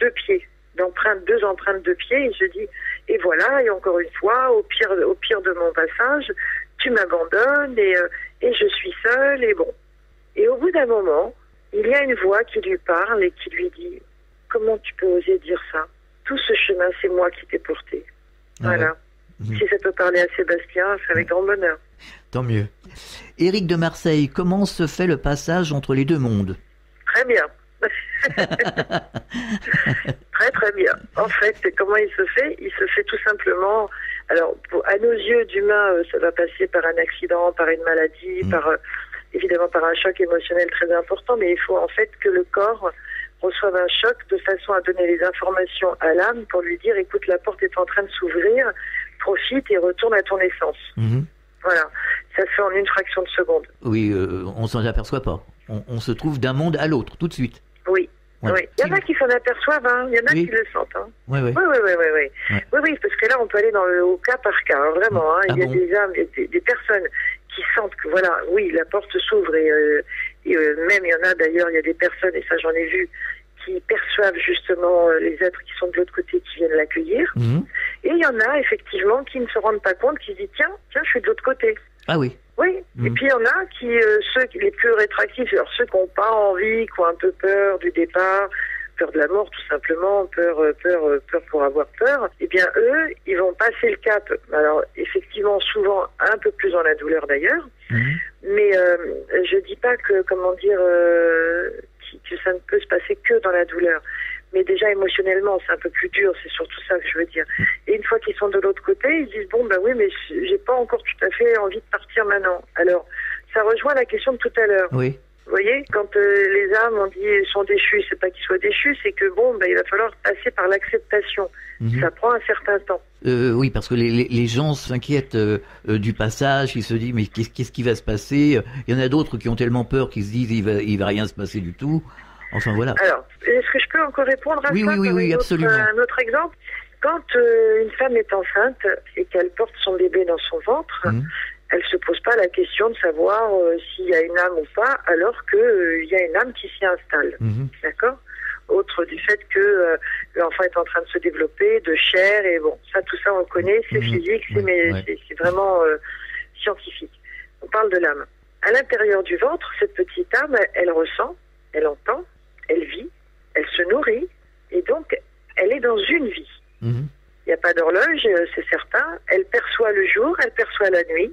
Speaker 7: 2 pieds, deux empreintes de pieds. Il se dit et voilà, et encore une fois, au pire de mon passage, tu m'abandonnes et je suis seule et bon. Et au bout d'un moment, il y a une voix qui lui parle et qui lui dit comment tu peux oser dire ça? Tout ce chemin, c'est moi qui t'ai porté. Voilà. Si ça peut parler à Sébastien, c'est avec grand bonheur.
Speaker 4: Tant mieux. Éric de Marseille, comment se fait le passage entre les deux mondes?
Speaker 7: Très bien. Très très bien. En fait, comment il se fait? Il se fait tout simplement... Alors, à nos yeux d'humains, ça va passer par un accident, par une maladie, évidemment par un choc émotionnel très important, mais il faut en fait que le corps reçoive un choc de façon à donner les informations à l'âme pour lui dire écoute, la porte est en train de s'ouvrir, profite et retourne à ton essence. Voilà, ça se fait en une fraction de seconde.
Speaker 4: Oui, on s'en aperçoit pas. On se trouve d'un monde à l'autre, tout de suite.
Speaker 7: Oui.
Speaker 4: Voilà.
Speaker 7: Oui. Il y en a qui s'en aperçoivent, hein. Il y en a qui le sentent. Hein.
Speaker 4: Oui,
Speaker 7: Oui, parce que là, on peut aller au cas par cas, hein, vraiment. Hein. Il y a des âmes, des personnes qui sentent que, voilà, oui, la porte s'ouvre et même, il y en a d'ailleurs, il y a des personnes, et ça j'en ai vu, qui perçoivent justement les êtres qui sont de l'autre côté, qui viennent l'accueillir. Et il y en a, effectivement, qui ne se rendent pas compte, qui se disent, tiens, je suis de l'autre côté.
Speaker 4: Ah oui.
Speaker 7: Oui, et puis il y en a qui, les plus rétractifs, alors ceux qui n'ont pas envie, qui ont un peu peur du départ, peur de la mort tout simplement, peur pour avoir peur, eh bien eux, ils vont passer le cap. Alors effectivement, souvent un peu plus dans la douleur d'ailleurs, mais je dis pas que, comment dire, que ça ne peut se passer que dans la douleur. Mais déjà émotionnellement, c'est un peu plus dur, c'est surtout ça que je veux dire. Et une fois qu'ils sont de l'autre côté, ils disent bon bah oui, mais j'ai pas encore tout à fait envie de partir maintenant. Alors, ça rejoint la question de tout à l'heure.
Speaker 4: Oui.
Speaker 7: Vous voyez, quand les âmes on dit sont déchues, c'est pas qu'ils soient déchus, c'est que bon bah il va falloir passer par l'acceptation. Ça prend un certain temps.
Speaker 4: Oui, parce que les gens s'inquiètent du passage, ils se disent mais qu'est-ce qui va se passer? Il y en a d'autres qui ont tellement peur qu'ils se disent il va rien se passer du tout. Enfin voilà.
Speaker 7: Alors, est-ce que je peux encore répondre à ça?
Speaker 4: Oui, absolument.
Speaker 7: Un autre exemple, quand une femme est enceinte et qu'elle porte son bébé dans son ventre, elle se pose pas la question de savoir s'il y a une âme ou pas, alors qu'il y a une âme qui s'y installe. D'accord? Autre du fait que l'enfant est en train de se développer, de chair, et bon, tout ça on le connaît, c'est physique, c'est vraiment scientifique. On parle de l'âme. À l'intérieur du ventre, cette petite âme, elle ressent, elle entend, elle vit, elle se nourrit, et donc elle est dans une vie. Il n'y a pas d'horloge, c'est certain. Elle perçoit le jour, elle perçoit la nuit,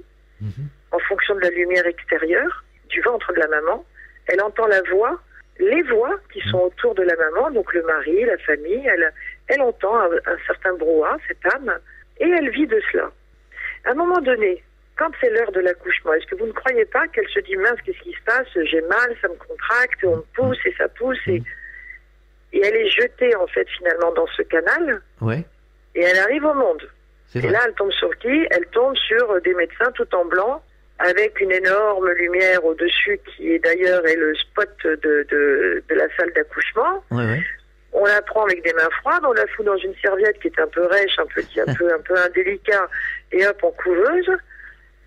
Speaker 7: en fonction de la lumière extérieure du ventre de la maman. Elle entend la voix, les voix qui sont autour de la maman, donc le mari, la famille. Elle entend un certain brouhaha, cette âme, et elle vit de cela. À un moment donné, quand c'est l'heure de l'accouchement, est-ce que vous ne croyez pas qu'elle se dit mince, qu'est-ce qui se passe? J'ai mal, ça me contracte, on me pousse et ça pousse et elle est jetée en fait finalement dans ce canal. Ouais. Et elle arrive au monde. Et là, elle tombe sur qui? Elle tombe sur des médecins tout en blanc, avec une énorme lumière au-dessus qui est d'ailleurs le spot de la salle d'accouchement. On la prend avec des mains froides, on la fout dans une serviette qui est un peu rêche, un peu indélicat, et hop, en couveuse.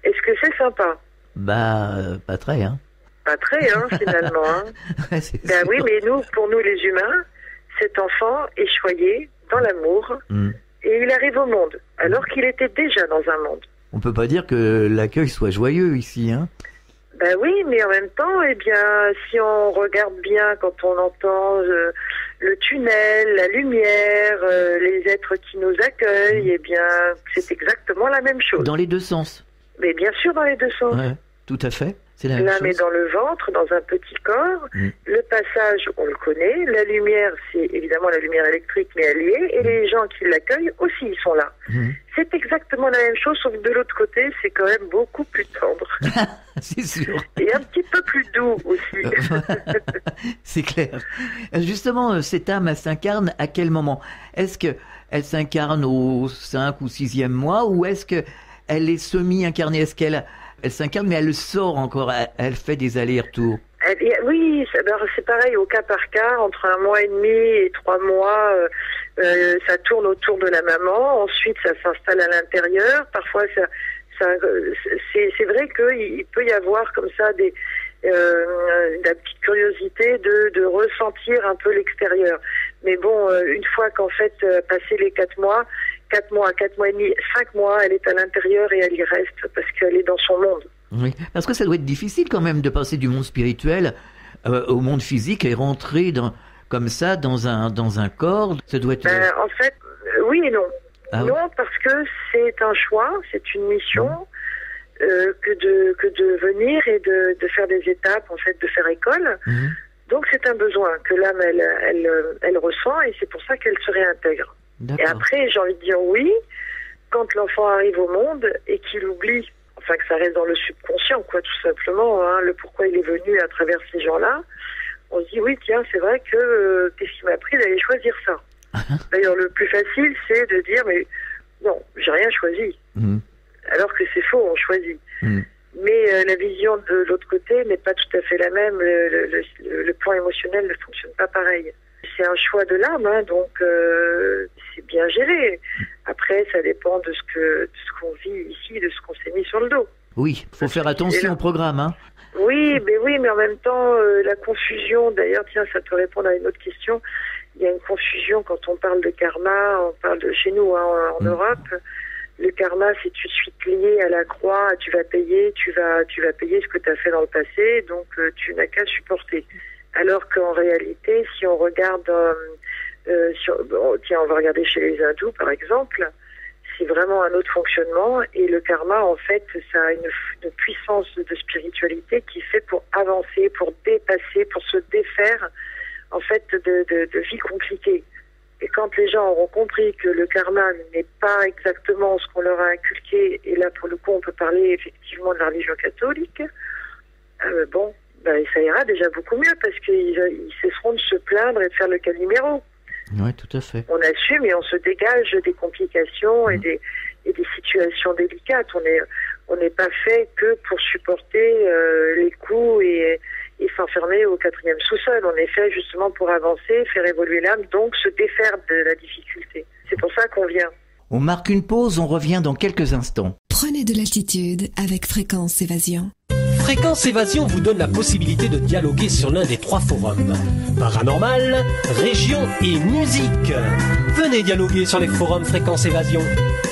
Speaker 7: Est-ce que c'est sympa? Bah, pas très, hein. Pas très, hein, finalement. Hein. Ben oui, mais pour nous les humains, cet enfant est choyé dans l'amour, et il arrive au monde, alors qu'il était déjà dans un monde.
Speaker 4: On peut pas dire que l'accueil soit joyeux ici, hein.
Speaker 7: Ben oui, mais en même temps, eh bien, si on regarde bien, quand on entend le tunnel, la lumière, les êtres qui nous accueillent, eh bien, c'est exactement la même chose.
Speaker 4: Dans les deux sens.
Speaker 7: Mais bien sûr, dans les deux sens.
Speaker 4: Ouais, tout à fait. C'est la même chose.
Speaker 7: L'âme est dans le ventre, dans un petit corps. Le passage, on le connaît. La lumière, c'est évidemment la lumière électrique, mais elle y est. Et les gens qui l'accueillent aussi, ils sont là. C'est exactement la même chose, sauf que de l'autre côté, c'est quand même beaucoup plus tendre.
Speaker 4: C'est sûr.
Speaker 7: Et un petit peu plus doux aussi.
Speaker 4: C'est clair. Justement, cette âme, elle s'incarne à quel moment? Est-ce qu'elle s'incarne au 5 ou 6e mois, ou est-ce qu'elle est semi-incarnée? Est-ce qu'elle s'incarne, mais elle sort encore, elle fait des allers-retours?
Speaker 7: Oui, c'est pareil, au cas par cas, entre 1 mois et demi et 3 mois, Ça tourne autour de la maman, ensuite ça s'installe à l'intérieur. Parfois, c'est vrai qu'il peut y avoir comme ça la petite curiosité de ressentir un peu l'extérieur. Mais bon, une fois qu'en fait, passé les 4 mois et demi, 5 mois, elle est à l'intérieur et elle y reste parce qu'elle est dans son monde.
Speaker 4: Oui, parce que ça doit être difficile quand même de passer du monde spirituel au monde physique et rentrer comme ça dans un corps. Ça doit être...
Speaker 7: En fait, oui et non.
Speaker 4: Ah,
Speaker 7: non, oui. Parce que c'est un choix, c'est une mission que de venir et de faire des étapes, en fait, de faire école. Donc c'est un besoin que l'âme, elle ressent et c'est pour ça qu'elle se réintègre.
Speaker 4: D'accord.
Speaker 7: Et après, j'ai envie de dire oui, quand l'enfant arrive au monde et qu'il oublie, enfin que ça reste dans le subconscient, quoi, tout simplement, hein, le pourquoi il est venu à travers ces gens-là, on se dit oui, tiens, c'est vrai que qu'est-ce qui m'a pris d'aller choisir ça. D'ailleurs, le plus facile, c'est de dire mais non, j'ai rien choisi. Alors que c'est faux, on choisit. Mais la vision de l'autre côté n'est pas tout à fait la même. Le plan émotionnel ne fonctionne pas pareil. C'est un choix de l'âme, hein, donc c'est bien géré. Après, ça dépend de ce qu'on vit ici, de ce qu'on s'est mis sur le dos.
Speaker 4: Oui, il faut faire attention au programme. Hein.
Speaker 7: Oui, mais en même temps, la confusion, d'ailleurs, tiens, ça peut répondre à une autre question. Il y a une confusion quand on parle de karma, on parle de chez nous, hein, en Europe. Le karma, c'est tout de suite lié à la croix, tu vas payer ce que tu as fait dans le passé, donc tu n'as qu'à supporter. Alors qu'en réalité, si on regarde, on va regarder chez les hindous par exemple, c'est vraiment un autre fonctionnement et le karma, en fait, ça a une puissance de spiritualité qui fait pour avancer, pour dépasser, pour se défaire, en fait, de vies compliquées. Et quand les gens auront compris que le karma n'est pas exactement ce qu'on leur a inculqué, et là pour le coup on peut parler effectivement de la religion catholique, ça ira déjà beaucoup mieux parce qu'ils cesseront de se plaindre et de faire le Calimero.
Speaker 4: Oui, tout à fait.
Speaker 7: On assume et on se dégage des complications et des situations délicates. On n'est pas fait que pour supporter les coups et s'enfermer au 4e sous-sol. On est fait justement pour avancer, faire évoluer l'âme, donc se défaire de la difficulté. C'est pour ça qu'on vient.
Speaker 4: On marque une pause, on revient dans quelques instants.
Speaker 2: Prenez de l'altitude avec Fréquence Évasion.
Speaker 6: Fréquence Évasion vous donne la possibilité de dialoguer sur l'un des 3 forums. Paranormal, région et musique. Venez dialoguer sur les forums Fréquence Évasion.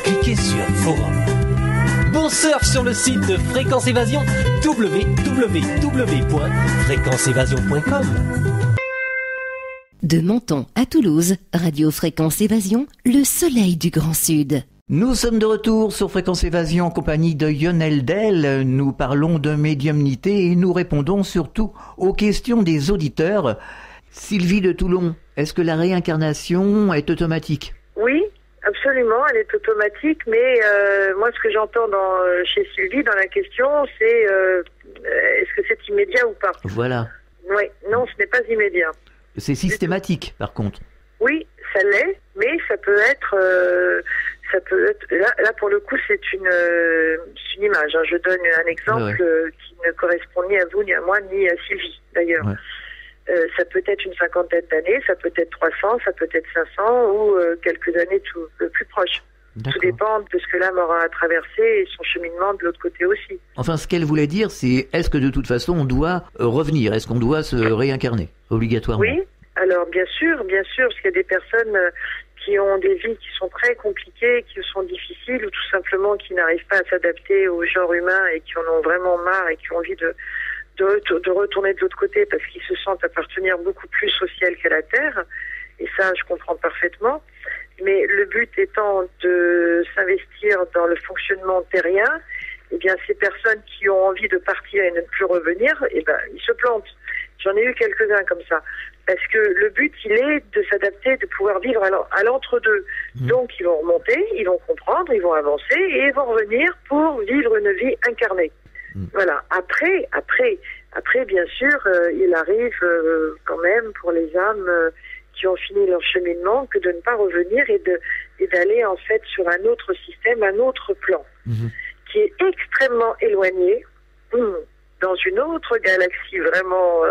Speaker 6: Cliquez sur Forum. Bon surf sur le site de Fréquence Évasion, www.fréquenceévasion.com.
Speaker 8: De Menton à Toulouse, Radio Fréquence Évasion, le soleil du Grand Sud.
Speaker 4: Nous sommes de retour sur Fréquence Évasion en compagnie de Lionel Del. Nous parlons de médiumnité et nous répondons surtout aux questions des auditeurs. Sylvie de Toulon, est-ce que la réincarnation est automatique ?
Speaker 7: Oui, absolument, elle est automatique, mais moi ce que j'entends chez Sylvie dans la question, c'est est-ce que c'est immédiat ou pas ?
Speaker 4: Voilà.
Speaker 7: Oui, non, ce n'est pas immédiat.
Speaker 4: C'est systématique par contre.
Speaker 7: Oui, ça l'est, mais ça peut être là pour le coup c'est une image. Hein. Je donne un exemple qui ne correspond ni à vous, ni à moi, ni à Sylvie d'ailleurs. Ouais. Ça peut être une 50aine d'années, ça peut être 300, ça peut être 500 ou quelques années plus proches. D'accord. Tout dépend de ce que l'âme aura traversé et son cheminement de l'autre côté aussi.
Speaker 4: Enfin, ce qu'elle voulait dire, c'est est-ce que de toute façon on doit revenir ? Est-ce qu'on doit se réincarner obligatoirement ?
Speaker 7: Oui, alors bien sûr, parce qu'il y a des personnes qui ont des vies qui sont très compliquées, qui sont difficiles ou tout simplement qui n'arrivent pas à s'adapter au genre humain et qui en ont vraiment marre et qui ont envie de retourner de l'autre côté parce qu'ils se sentent appartenir beaucoup plus au ciel qu'à la terre. Et ça, je comprends parfaitement. Mais le but étant de s'investir dans le fonctionnement terrien, eh bien, ces personnes qui ont envie de partir et ne plus revenir, eh ben, ils se plantent. J'en ai eu quelques-uns comme ça. Parce que le but, il est de s'adapter, de pouvoir vivre à l'entre-deux. Donc, ils vont remonter, ils vont comprendre, ils vont avancer et ils vont revenir pour vivre une vie incarnée. Voilà. Après, bien sûr, il arrive quand même pour les âmes qui ont fini leur cheminement que de ne pas revenir et d'aller en fait sur un autre système, un autre plan, qui est extrêmement éloigné, dans une autre galaxie vraiment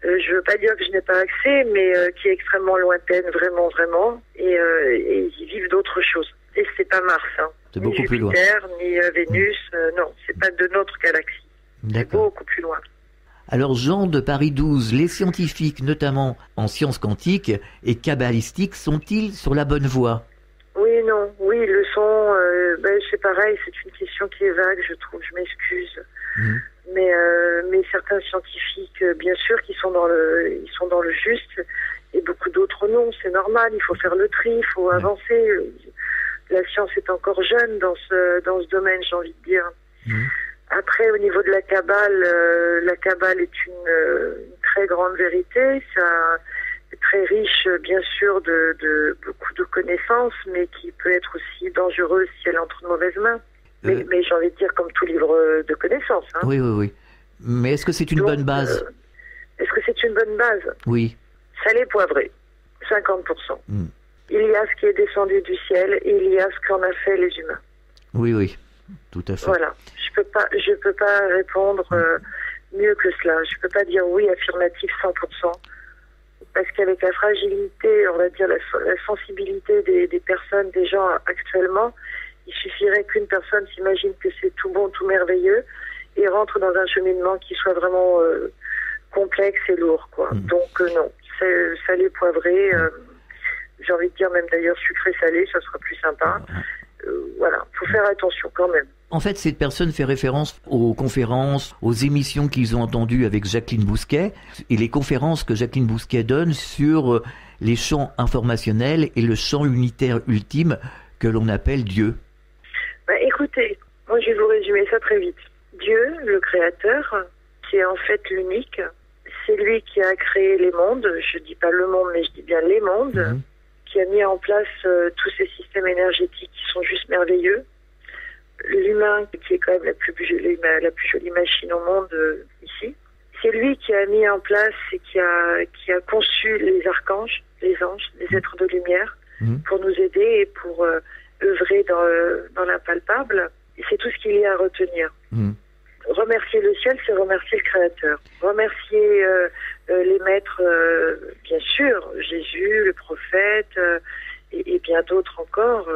Speaker 7: Je veux pas dire que je n'ai pas accès, mais qui est extrêmement lointaine, vraiment, vraiment, et ils y vivent d'autres choses. Et c'est pas Mars, hein.
Speaker 4: C'est beaucoup
Speaker 7: ni
Speaker 4: plus loin.
Speaker 7: Jupiter, ni Vénus, non, c'est pas de notre galaxie. C'est
Speaker 4: D'accord.
Speaker 7: beaucoup plus loin.
Speaker 4: Alors Jean de Paris 12, les scientifiques, notamment en sciences quantiques et kabbalistiques, sont-ils sur la bonne voie?
Speaker 7: Oui, non, oui, ils le sont. C'est pareil, c'est une question qui est vague, je trouve, je m'excuse. Mais certains scientifiques, bien sûr, ils sont dans le juste, et beaucoup d'autres non. C'est normal, il faut faire le tri, il faut avancer. La science est encore jeune dans ce domaine, j'ai envie de dire. Après, au niveau de la Kabbale est une très grande vérité. Ça est très riche, bien sûr, de beaucoup de connaissances, mais qui peut être aussi dangereuse si elle entre de mauvaises mains. Mais j'ai envie de dire comme tout livre de connaissances. Hein.
Speaker 4: Oui. Mais est-ce que c'est une bonne base?
Speaker 7: Est-ce que c'est une bonne base?
Speaker 4: Oui.
Speaker 7: Salé, poivré, 50%. Il y a ce qui est descendu du ciel et il y a ce qu'en a fait les humains.
Speaker 4: Oui, tout à fait.
Speaker 7: Voilà. Je peux pas répondre mieux que cela. Je peux pas dire oui affirmatif 100%. Parce qu'avec la fragilité, on va dire la sensibilité des personnes, des gens actuellement, il suffirait qu'une personne s'imagine que c'est tout bon, tout merveilleux, et rentre dans un cheminement qui soit vraiment complexe et lourd, quoi. Donc non, c'est salé, poivré, j'ai envie de dire même d'ailleurs sucré-salé, ça sera plus sympa. Voilà, faut faire attention quand même.
Speaker 4: En fait, cette personne fait référence aux conférences, aux émissions qu'ils ont entendues avec Jacqueline Bousquet, et les conférences que Jacqueline Bousquet donne sur les champs informationnels et le champ unitaire ultime que l'on appelle Dieu.
Speaker 7: Écoutez, moi je vais vous résumer ça très vite. Dieu, le créateur, qui est en fait l'unique, c'est lui qui a créé les mondes, je dis pas le monde, mais je dis bien les mondes, qui a mis en place tous ces systèmes énergétiques qui sont juste merveilleux. L'humain, qui est quand même la plus jolie machine au monde ici, c'est lui qui a mis en place et qui a conçu les archanges, les anges, les êtres de lumière, pour nous aider et pour œuvrer dans l'impalpable. Et c'est tout ce qu'il y a à retenir. Remercier le ciel, c'est remercier le Créateur. Remercier les maîtres, bien sûr, Jésus, le prophète, et bien d'autres encore,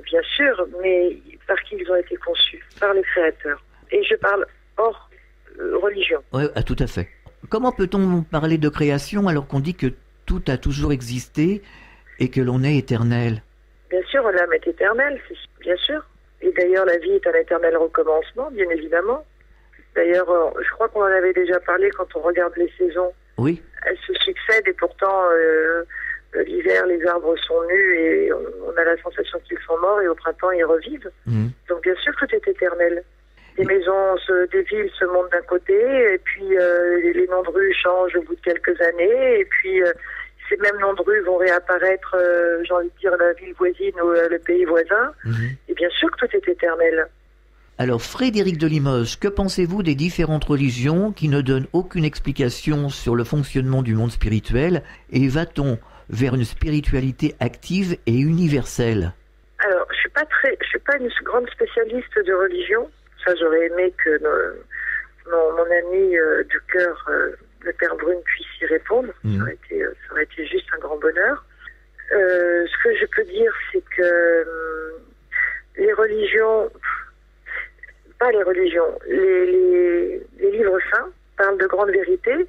Speaker 7: bien sûr, mais par qui ils ont été conçus, par le Créateur. Et je parle hors religion.
Speaker 4: Oui, tout à fait. Comment peut-on parler de création alors qu'on dit que tout a toujours existé et que l'on est éternel?
Speaker 7: Bien sûr, l'âme est éternelle, bien sûr. Et d'ailleurs, la vie est un éternel recommencement, bien évidemment. D'ailleurs, je crois qu'on en avait déjà parlé quand on regarde les saisons.
Speaker 4: Oui.
Speaker 7: Elles se succèdent et pourtant, l'hiver, les arbres sont nus et on a la sensation qu'ils sont morts et au printemps, ils revivent. Donc bien sûr, tout est éternel. Des maisons, des villes se montent d'un côté et puis les noms de rues changent au bout de quelques années et puis ces mêmes noms de rues vont réapparaître, j'ai envie de dire, la ville voisine ou le pays voisin. Et bien sûr que tout est éternel.
Speaker 4: Alors, Frédéric de Limoges, que pensez-vous des différentes religions qui ne donnent aucune explication sur le fonctionnement du monde spirituel? Et va-t-on vers une spiritualité active et universelle?
Speaker 7: Alors, je suis pas une grande spécialiste de religion. Ça, j'aurais aimé que mon ami du cœur, le Père Brune, puisse y répondre. Ça aurait été juste un grand bonheur. Ce que je peux dire, c'est que les religions, pas les religions, les livres saints parlent de grandes vérités,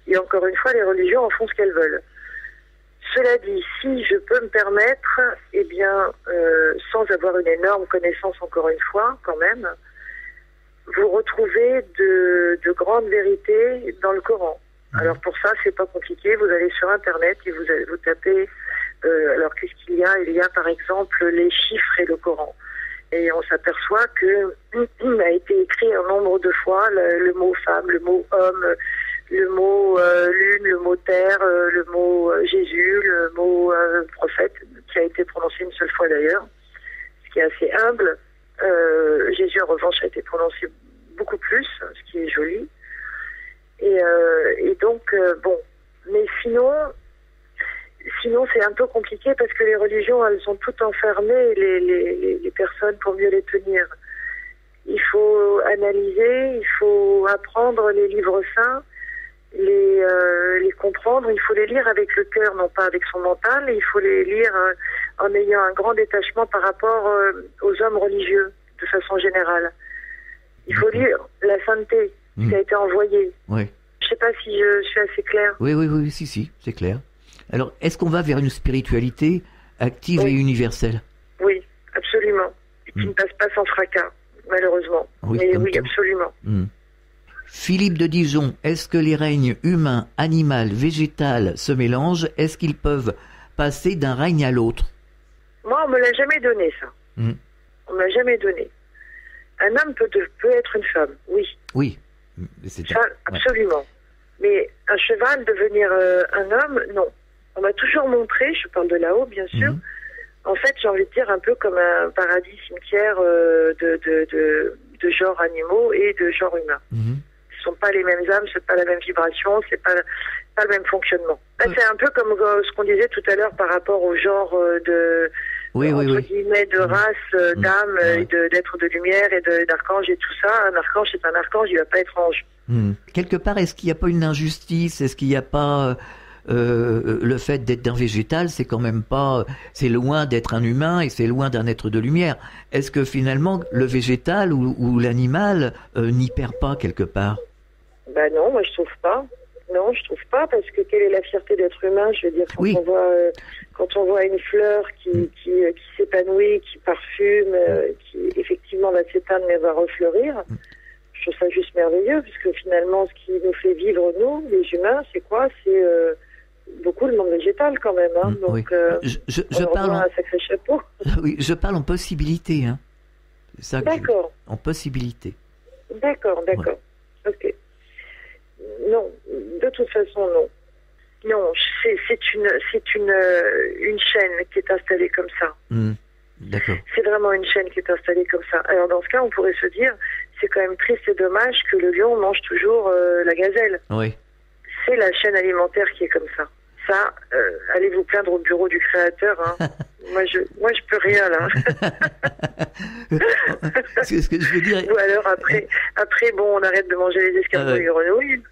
Speaker 7: et encore une fois, les religions en font ce qu'elles veulent. Cela dit, si je peux me permettre, eh bien, sans avoir une énorme connaissance, encore une fois, quand même, vous retrouvez de grandes vérités dans le Coran. Alors pour ça, c'est pas compliqué, vous allez sur Internet et vous tapez, alors qu'est-ce qu'il y a? Il y a par exemple les chiffres et le Coran. Et on s'aperçoit que a été écrit un nombre de fois le mot femme, le mot homme, le mot lune, le mot terre, le mot Jésus, le mot prophète, qui a été prononcé une seule fois d'ailleurs, ce qui est assez humble. Jésus en revanche a été prononcé beaucoup plus, ce qui est joli. Et donc, bon, mais sinon c'est un peu compliqué parce que les religions, elles sont toutes enfermées, les personnes, pour mieux les tenir. Il faut analyser, il faut apprendre les livres saints, les comprendre, il faut les lire avec le cœur, non pas avec son mental, et il faut les lire en ayant un grand détachement par rapport aux hommes religieux, de façon générale. Il faut lire la sainteté qui a été envoyée.
Speaker 4: Oui.
Speaker 7: Je sais pas si je suis assez claire.
Speaker 4: Oui, si, c'est clair. Alors, est-ce qu'on va vers une spiritualité active et universelle?
Speaker 7: Oui, absolument. Qui ne passe pas sans fracas, malheureusement. Mais oui, absolument.
Speaker 4: Philippe de Dijon, est-ce que les règnes humain, animal, végétal se mélangent? Est-ce qu'ils peuvent passer d'un règne à l'autre?
Speaker 7: Moi, on me l'a jamais donné, ça. On me l'a jamais donné. Un homme peut être une femme, oui.
Speaker 4: Oui.
Speaker 7: Ça, absolument. Mais un cheval devenir un homme, non. On m'a toujours montré, je parle de là-haut, bien sûr, en fait, j'ai envie de dire un peu comme un paradis cimetière de genre animaux et de genre humain. Ce sont pas les mêmes âmes, c'est pas la même vibration, c'est pas le même fonctionnement. Là, c'est un peu comme ce qu'on disait tout à l'heure par rapport au genre entre guillemets, de race, d'âme, et d'être de lumière et d'archange et tout ça. Un archange, c'est un archange, il va pas être ange.
Speaker 4: Quelque part, est-ce qu'il n'y a pas une injustice? Est-ce qu'il n'y a pas le fait d'être un végétal, c'est quand même pas, c'est loin d'être un humain et c'est loin d'un être de lumière. Est-ce que finalement le végétal ou l'animal n'y perd pas quelque part?
Speaker 7: Ben non, moi je trouve pas. Non, je trouve pas, parce que quelle est la fierté d'être humain? Je veux dire, quand on voit une fleur qui s'épanouit, qui parfume, qui effectivement va s'éteindre mais va refleurir, je trouve ça juste merveilleux, puisque finalement, ce qui nous fait vivre, nous, les humains, c'est quoi? C'est beaucoup le monde végétal quand même. Hein. Donc,
Speaker 4: je parle
Speaker 7: un sacré chapeau.
Speaker 4: Oui, je parle en possibilité. Hein. C'est ça.
Speaker 7: D'accord.
Speaker 4: En possibilité.
Speaker 7: D'accord. Ouais. Ok. Non, de toute façon, non. Non, c'est une chaîne qui est installée comme ça.
Speaker 4: D'accord.
Speaker 7: C'est vraiment une chaîne qui est installée comme ça. Alors dans ce cas, on pourrait se dire, c'est quand même triste et dommage que le lion mange toujours la gazelle.
Speaker 4: Oui. C'est
Speaker 7: la chaîne alimentaire qui est comme ça. Ça, allez vous plaindre au bureau du créateur. Hein. moi, je peux rien là.
Speaker 4: C'est ce que je veux dire.
Speaker 7: Ou alors après, bon, on arrête de manger les escargots et les grenouilles.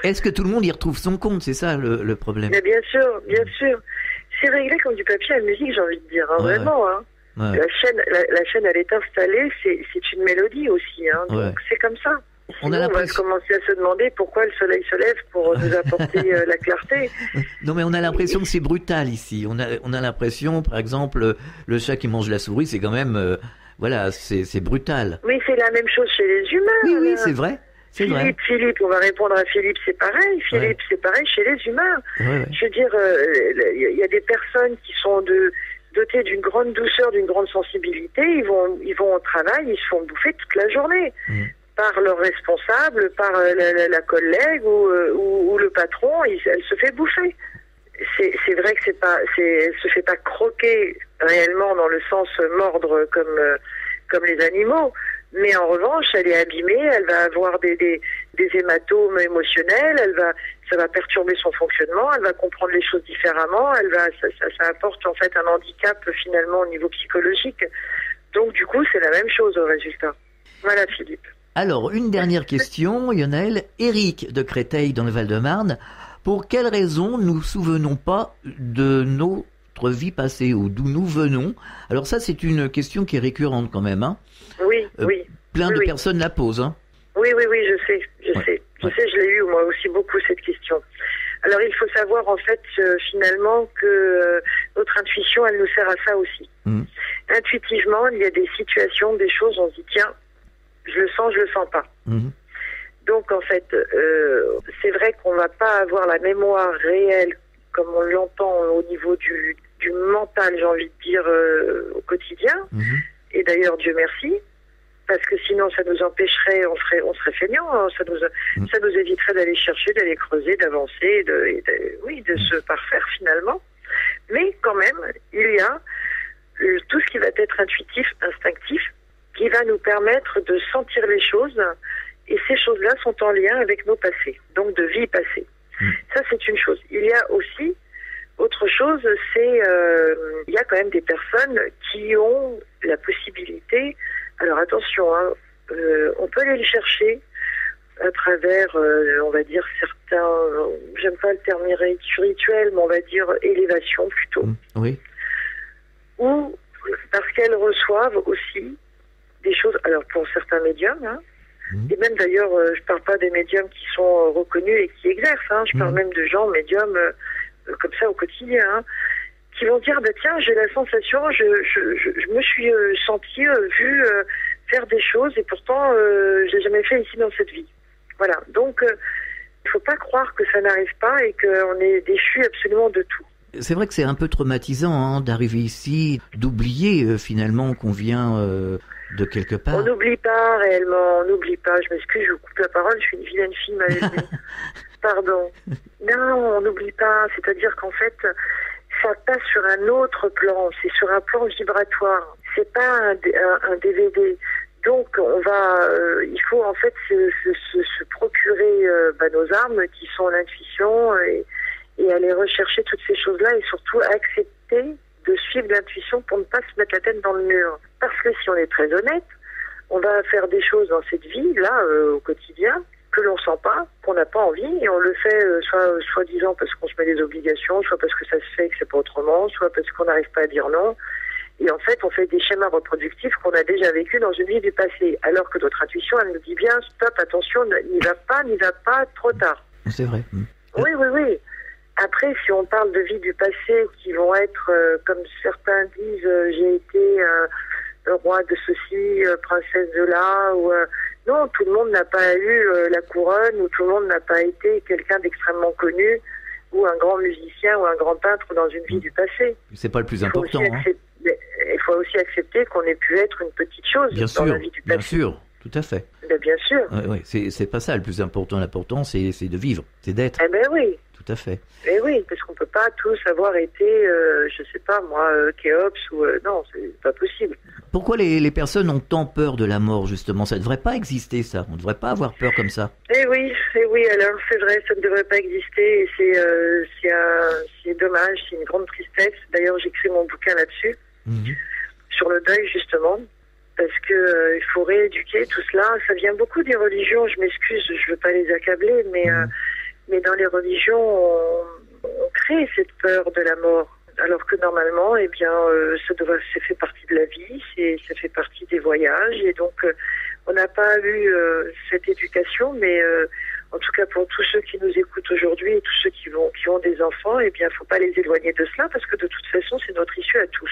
Speaker 4: Est-ce que tout le monde y retrouve son compte? C'est ça le problème.
Speaker 7: Mais bien sûr. C'est réglé comme du papier à musique, j'ai envie de dire, hein, vraiment. Hein. Ouais. La chaîne, elle est installée, c'est une mélodie aussi, hein, donc c'est comme ça. Sinon, on va commencer à se demander pourquoi le soleil se lève pour nous apporter la clarté.
Speaker 4: Non, mais on a l'impression que c'est brutal ici. On a l'impression, par exemple, le chat qui mange la souris, c'est quand même, c'est brutal.
Speaker 7: Mais c'est la même chose chez les humains.
Speaker 4: Oui, c'est vrai.
Speaker 7: Philippe, on va répondre à Philippe, c'est pareil. C'est pareil chez les humains. Ouais. Je veux dire, il y a des personnes qui sont dotées d'une grande douceur, d'une grande sensibilité. Ils vont au travail, ils se font bouffer toute la journée. Par leur responsable, par la collègue ou le patron, elle se fait bouffer. C'est vrai que elle se fait pas croquer réellement dans le sens mordre comme les animaux. Mais en revanche, elle est abîmée, elle va avoir des hématomes émotionnels, ça va perturber son fonctionnement, elle va comprendre les choses différemment, ça apporte en fait un handicap finalement au niveau psychologique. Donc du coup, c'est la même chose au résultat. Voilà, Philippe.
Speaker 4: Alors, une dernière question, Lionel. Éric de Créteil dans le Val-de-Marne. Pour quelle raison nous souvenons pas de notre vie passée ou d'où nous venons? Alors ça, c'est une question qui est récurrente quand même. Hein.
Speaker 7: Oui.
Speaker 4: Plein de personnes la posent. Hein.
Speaker 7: Oui, je sais. Je l'ai eu moi aussi beaucoup cette question. Alors il faut savoir en fait finalement que notre intuition, elle nous sert à ça aussi. Intuitivement, il y a des situations, des choses, on se dit tiens, je le sens pas. Donc en fait, c'est vrai qu'on va pas avoir la mémoire réelle comme on l'entend au niveau du mental, j'ai envie de dire, au quotidien. Et d'ailleurs, Dieu merci, parce que sinon ça nous empêcherait, on serait feignants, hein, ça nous éviterait d'aller chercher, d'aller creuser, d'avancer, de se parfaire finalement. Mais quand même, il y a tout ce qui va être intuitif, instinctif, qui va nous permettre de sentir les choses, et ces choses-là sont en lien avec nos passés, donc de vie passée. Ça, c'est une chose. Il y a aussi autre chose, c'est il y a quand même des personnes qui ont la possibilité, alors attention, hein, on peut aller le chercher à travers, on va dire, certains, j'aime pas le terme rituel, mais on va dire élévation plutôt.
Speaker 4: Oui.
Speaker 7: Ou parce qu'elles reçoivent aussi des choses, alors pour certains médiums, hein, et même d'ailleurs, je parle pas des médiums qui sont reconnus et qui exercent, hein, je parle même de gens médiums comme ça au quotidien, hein, qui vont dire, bah, tiens, j'ai la sensation, je me suis senti, vu faire des choses et pourtant j'ai jamais fait ici dans cette vie. Voilà, donc il faut pas croire que ça n'arrive pas et qu'on est déchu absolument de tout.
Speaker 4: C'est vrai que c'est un peu traumatisant hein, d'arriver ici, d'oublier finalement qu'on vient de quelque part.
Speaker 7: On n'oublie pas réellement, on n'oublie pas. Je m'excuse, je vous coupe la parole, je suis une vilaine fille mal élevée. Pardon. Non, on n'oublie pas. C'est-à-dire qu'en fait, ça passe sur un autre plan. C'est sur un plan vibratoire. C'est pas un DVD. Donc, il faut en fait se procurer nos armes qui sont l'intuition et aller rechercher toutes ces choses-là et surtout accepter de suivre l'intuition pour ne pas se mettre la tête dans le mur. Parce que si on est très honnête, on va faire des choses dans cette vie, là, au quotidien, que l'on sent pas, qu'on n'a pas envie, et on le fait soi-disant parce qu'on se met des obligations, soit parce que ça se fait et que c'est pas autrement, soit parce qu'on n'arrive pas à dire non. Et en fait, on fait des schémas reproductifs qu'on a déjà vécu dans une vie du passé. Alors que notre intuition, elle nous dit bien, stop, attention, n'y va pas, trop tard.
Speaker 4: C'est vrai.
Speaker 7: Oui. Après, si on parle de vie du passé qui vont être, comme certains disent, j'ai été le roi de ceci, princesse de là, ou non, tout le monde n'a pas eu la couronne, ou tout le monde n'a pas été quelqu'un d'extrêmement connu, ou un grand musicien, ou un grand peintre dans une vie du passé.
Speaker 4: C'est pas le plus important.
Speaker 7: Il faut aussi accepter qu'on ait pu être une petite chose dans la vie du passé.
Speaker 4: Bien sûr, tout à fait.
Speaker 7: Bien sûr.
Speaker 4: Oui, c'est pas ça le plus important. L'important, c'est de vivre, c'est d'être.
Speaker 7: Eh ben oui.
Speaker 4: Tout à fait.
Speaker 7: Eh oui, parce qu'on peut pas tous avoir été, je sais pas moi, Khéops ou non, c'est pas possible.
Speaker 4: Pourquoi les personnes ont tant peur de la mort justement? Ça devrait pas exister, ça. On devrait pas avoir peur comme ça.
Speaker 7: Eh oui, alors c'est vrai, ça ne devrait pas exister et c'est dommage, c'est une grande tristesse. D'ailleurs, j'écris mon bouquin là-dessus, sur le deuil justement. Parce que il faut rééduquer tout cela. Ça vient beaucoup des religions. Je m'excuse, je veux pas les accabler, mais dans les religions, on crée cette peur de la mort. Alors que normalement, eh bien, ça fait partie de la vie, ça fait partie des voyages, et donc on n'a pas eu cette éducation, mais en tout cas pour tous ceux qui nous écoutent aujourd'hui et tous ceux qui ont des enfants, eh bien, faut pas les éloigner de cela parce que de toute façon, c'est notre issue à tous.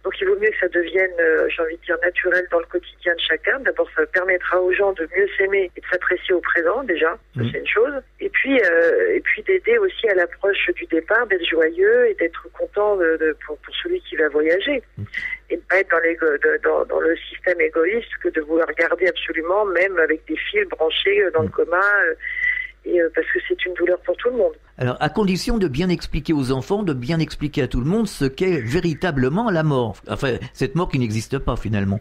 Speaker 7: Donc, il vaut mieux que ça devienne, j'ai envie de dire, naturel dans le quotidien de chacun. D'abord, ça permettra aux gens de mieux s'aimer et de s'apprécier au présent, déjà. Ça, c'est une chose. Et puis d'aider aussi à l'approche du départ, d'être joyeux et d'être content pour celui qui va voyager. Et de ne pas être dans le système égoïste que de vouloir garder absolument, même avec des fils branchés dans le coma, parce que c'est une douleur pour tout le monde.
Speaker 4: Alors, à condition de bien expliquer aux enfants, de bien expliquer à tout le monde ce qu'est véritablement la mort. Enfin, cette mort qui n'existe pas finalement.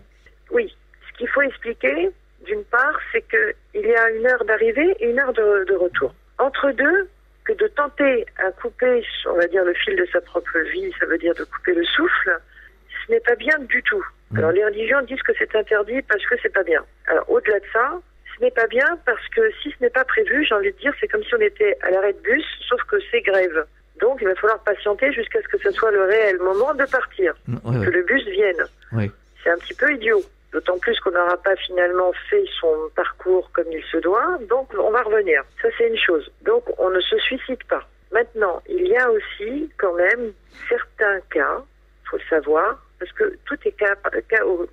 Speaker 7: Oui. Ce qu'il faut expliquer, d'une part, c'est qu'il y a une heure d'arrivée et une heure de retour. Entre deux, que de tenter à couper, on va dire, le fil de sa propre vie, ça veut dire de couper le souffle, ce n'est pas bien du tout. Alors, les religions disent que c'est interdit parce que c'est pas bien. Alors, au-delà de ça, ce n'est pas bien parce que si ce n'est pas prévu, j'ai envie de dire, c'est comme si on était à l'arrêt de bus, sauf que c'est grève. Donc, il va falloir patienter jusqu'à ce que ce soit le réel moment de partir, que le bus vienne. C'est un petit peu idiot. D'autant plus qu'on n'aura pas finalement fait son parcours comme il se doit, donc on va revenir. Ça, c'est une chose. Donc, on ne se suicide pas. Maintenant, il y a aussi quand même certains cas, il faut le savoir, parce que tout est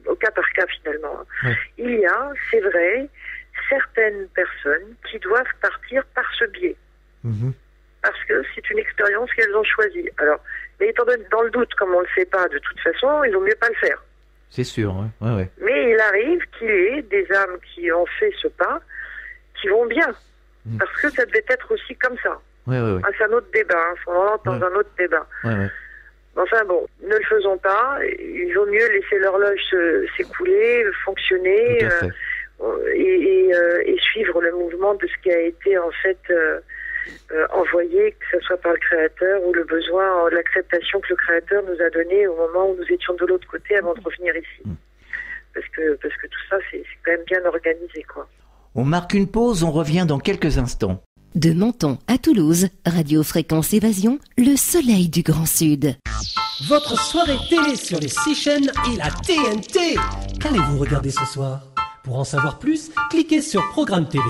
Speaker 7: au cas par cas finalement. Il y a, c'est vrai, certaines personnes qui doivent partir par ce biais. Parce que c'est une expérience qu'elles ont choisie. Alors, mais étant donné dans le doute, comme on ne le sait pas de toute façon, il vaut mieux pas le faire.
Speaker 4: C'est sûr, ouais.
Speaker 7: Mais il arrive qu'il y ait des âmes qui ont fait ce pas, qui vont bien. Parce que ça devait être aussi comme ça. Ah, c'est un autre débat, on rentre dans un autre débat. Enfin bon, ne le faisons pas. Il vaut mieux laisser l'horloge s'écouler, fonctionner et suivre le mouvement de ce qui a été en fait envoyé, que ce soit par le Créateur ou le besoin, l'acceptation que le Créateur nous a donné au moment où nous étions de l'autre côté avant de revenir ici. Parce que tout ça, c'est quand même bien organisé, quoi.
Speaker 4: On marque une pause, on revient dans quelques instants.
Speaker 8: De Menton à Toulouse, Radio Fréquence Évasion, le soleil du Grand Sud.
Speaker 6: Votre soirée télé sur les 6 chaînes et la TNT. Qu'allez-vous regarder ce soir? Pour en savoir plus, cliquez sur Programme TV.